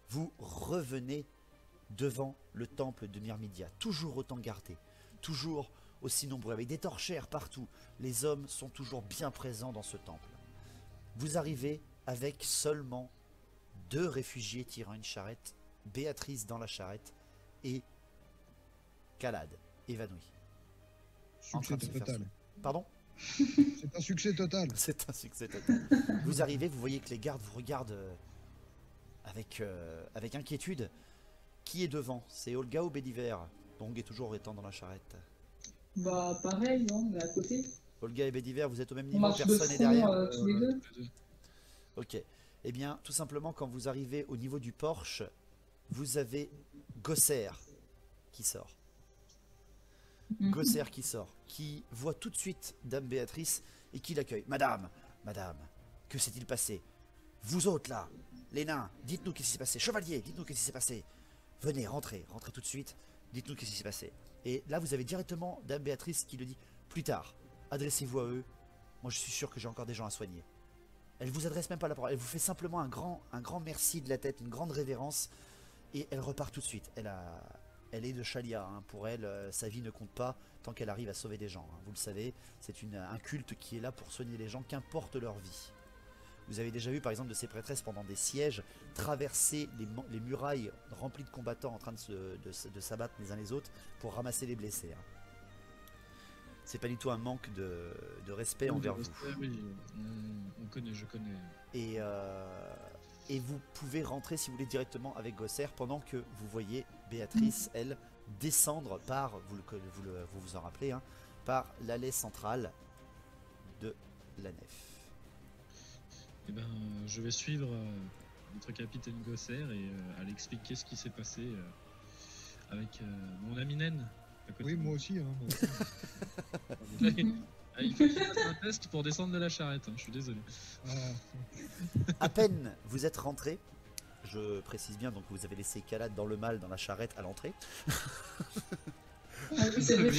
vous revenez devant le temple de Myrmidia, toujours autant gardé, toujours aussi nombreux, avec des torchères partout. Les hommes sont toujours bien présents dans ce temple. Vous arrivez avec seulement 2 réfugiés tirant une charrette, Béatrice dans la charrette et Calad évanoui. Succès total. Pardon? C'est un succès total. C'est un succès total. Vous arrivez, vous voyez que les gardes vous regardent avec inquiétude. Qui est devant? C'est Olga ou Bédiver? Drong est toujours étant dans la charrette. Bah pareil, non, on est à côté. Olga et Bédiver, vous êtes au même On niveau, marche de personne n'est front, derrière. tous les deux. Ok. Eh bien, tout simplement, quand vous arrivez au niveau du porche, vous avez Gosser qui sort. Gosser qui sort, qui voit tout de suite Dame Béatrice et qui l'accueille. Madame, que s'est-il passé? Vous autres là, les nains, dites-nous qu'est-ce qui s'est passé. Chevalier, dites-nous qu'est-ce qui s'est passé. Venez, rentrez tout de suite, dites-nous qu'est-ce qui s'est passé. Et là, vous avez directement Dame Béatrice qui le dit. Plus tard, adressez-vous à eux. Moi, je suis sûr que j'ai encore des gens à soigner. Elle vous adresse même pas la parole. Elle vous fait simplement un grand merci de la tête, une grande révérence. Et elle repart tout de suite. Elle est de Chalia. Hein. Pour elle, sa vie ne compte pas tant qu'elle arrive à sauver des gens. Hein. Vous le savez, c'est un culte qui est là pour soigner les gens, qu'importe leur vie. Vous avez déjà vu par exemple de ces prêtresses pendant des sièges traverser les murailles remplies de combattants en train de s'abattre les uns les autres pour ramasser les blessés. Hein. C'est pas du tout un manque de respect envers vous. Oui, je connais. Et vous pouvez rentrer si vous voulez directement avec Gosser pendant que vous voyez Béatrice, elle, descendre par, vous vous en rappelez, hein, par l'allée centrale de la nef. Eh ben, je vais suivre notre capitaine Gosser et aller expliquer ce qui s'est passé avec mon ami Naine. Oui, moi aussi. Hein. Il faut qu'il fasse un test pour descendre de la charrette, hein, je suis désolé. À peine vous êtes rentré, je précise bien, donc vous avez laissé Calad dans le mal dans la charrette à l'entrée. Ah oui, c'est vrai.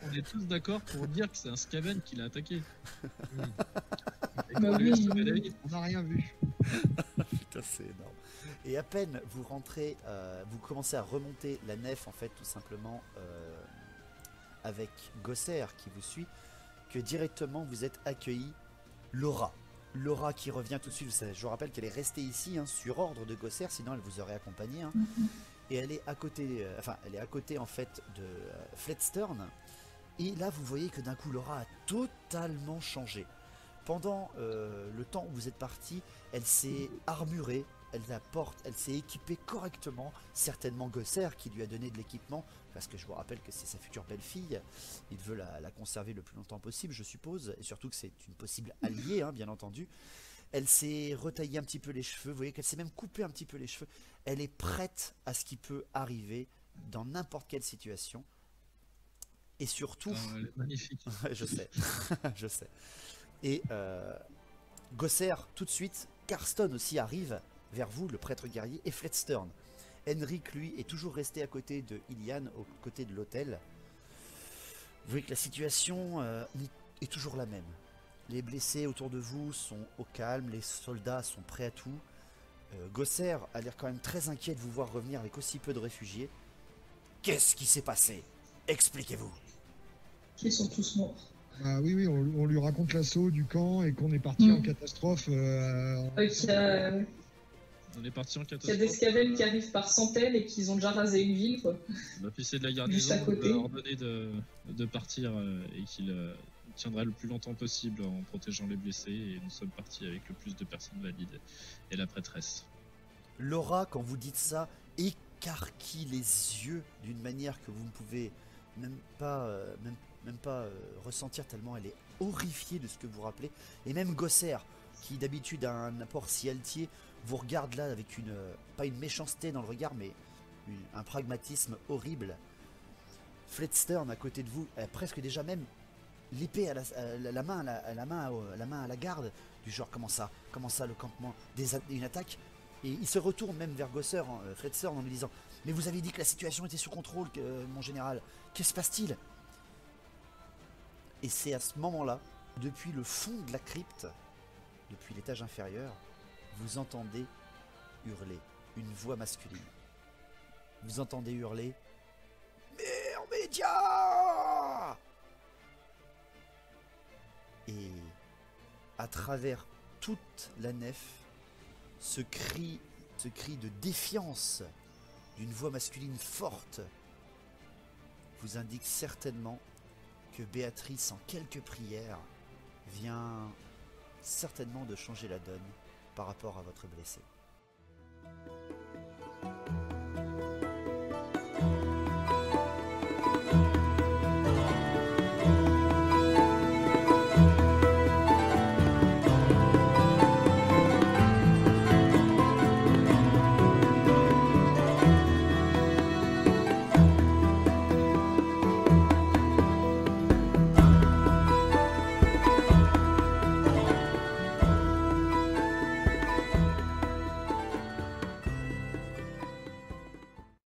On est tous d'accord pour dire que c'est un Skaven qui l'a attaqué. Bah oui, on n'a rien vu. Putain, c'est énorme. Et à peine vous rentrez, vous commencez à remonter la nef, en fait, tout simplement, avec Gosser qui vous suit, que directement vous êtes accueilli Laura. Laura qui revient tout de suite. Je vous rappelle qu'elle est restée ici hein, sur ordre de Gosser, sinon elle vous aurait accompagné. Hein. Et elle est à côté, en fait de Fletstern. Et là vous voyez que d'un coup Laura a totalement changé. Pendant le temps où vous êtes parti, elle s'est armurée, elle s'est équipée correctement, certainement Gosser qui lui a donné de l'équipement, parce que je vous rappelle que c'est sa future belle-fille, il veut la conserver le plus longtemps possible je suppose, et surtout que c'est une possible alliée hein, bien entendu. Elle s'est retaillée un petit peu les cheveux, vous voyez qu'elle s'est même coupé un petit peu les cheveux, elle est prête à ce qui peut arriver dans n'importe quelle situation, et surtout... elle est magnifique. Je sais, je sais. Et Gosser, tout de suite, Carston aussi arrive vers vous, le prêtre guerrier, et Fletstern. Henrik, lui, est toujours resté à côté de Ilian, aux côtés de l'hôtel. Vous voyez que la situation est toujours la même. Les blessés autour de vous sont au calme, les soldats sont prêts à tout. Gosser a l'air quand même très inquiet de vous voir revenir avec aussi peu de réfugiés. Qu'est-ce qui s'est passé? Expliquez-vous. Ils sont tous morts. Ah oui, on lui raconte l'assaut du camp et qu'on est parti en catastrophe. On est parti en catastrophe. Il y a des Skaven qui arrivent par centaines et qui ont déjà rasé une ville, quoi. L'officier de la garnison nous a ordonné de partir et qu'il tiendra le plus longtemps possible en protégeant les blessés et nous sommes partis avec le plus de personnes valides et la prêtresse. Laura, quand vous dites ça, écarquille les yeux d'une manière que vous ne pouvez même pas, ressentir tellement elle est horrifiée de ce que vous rappelez. Et même Gosser, qui d'habitude a un apport si altier, vous regarde là avec pas une méchanceté dans le regard, mais un pragmatisme horrible. Fletstern à côté de vous, elle a presque déjà même l'épée à la main à la garde, du genre comment ça le campement, une attaque. Et il se retourne même vers Gosser, Fletstern, en lui disant mais vous avez dit que la situation était sous contrôle, mon général, qu'est-ce qui se passe-t-il? Et c'est à ce moment-là, depuis le fond de la crypte, depuis l'étage inférieur, vous entendez hurler une voix masculine. Vous entendez hurler Myrmédia! Et à travers toute la nef, ce cri de défiance d'une voix masculine forte vous indique certainement que Béatrice, en quelques prières, vient certainement de changer la donne par rapport à votre blessé.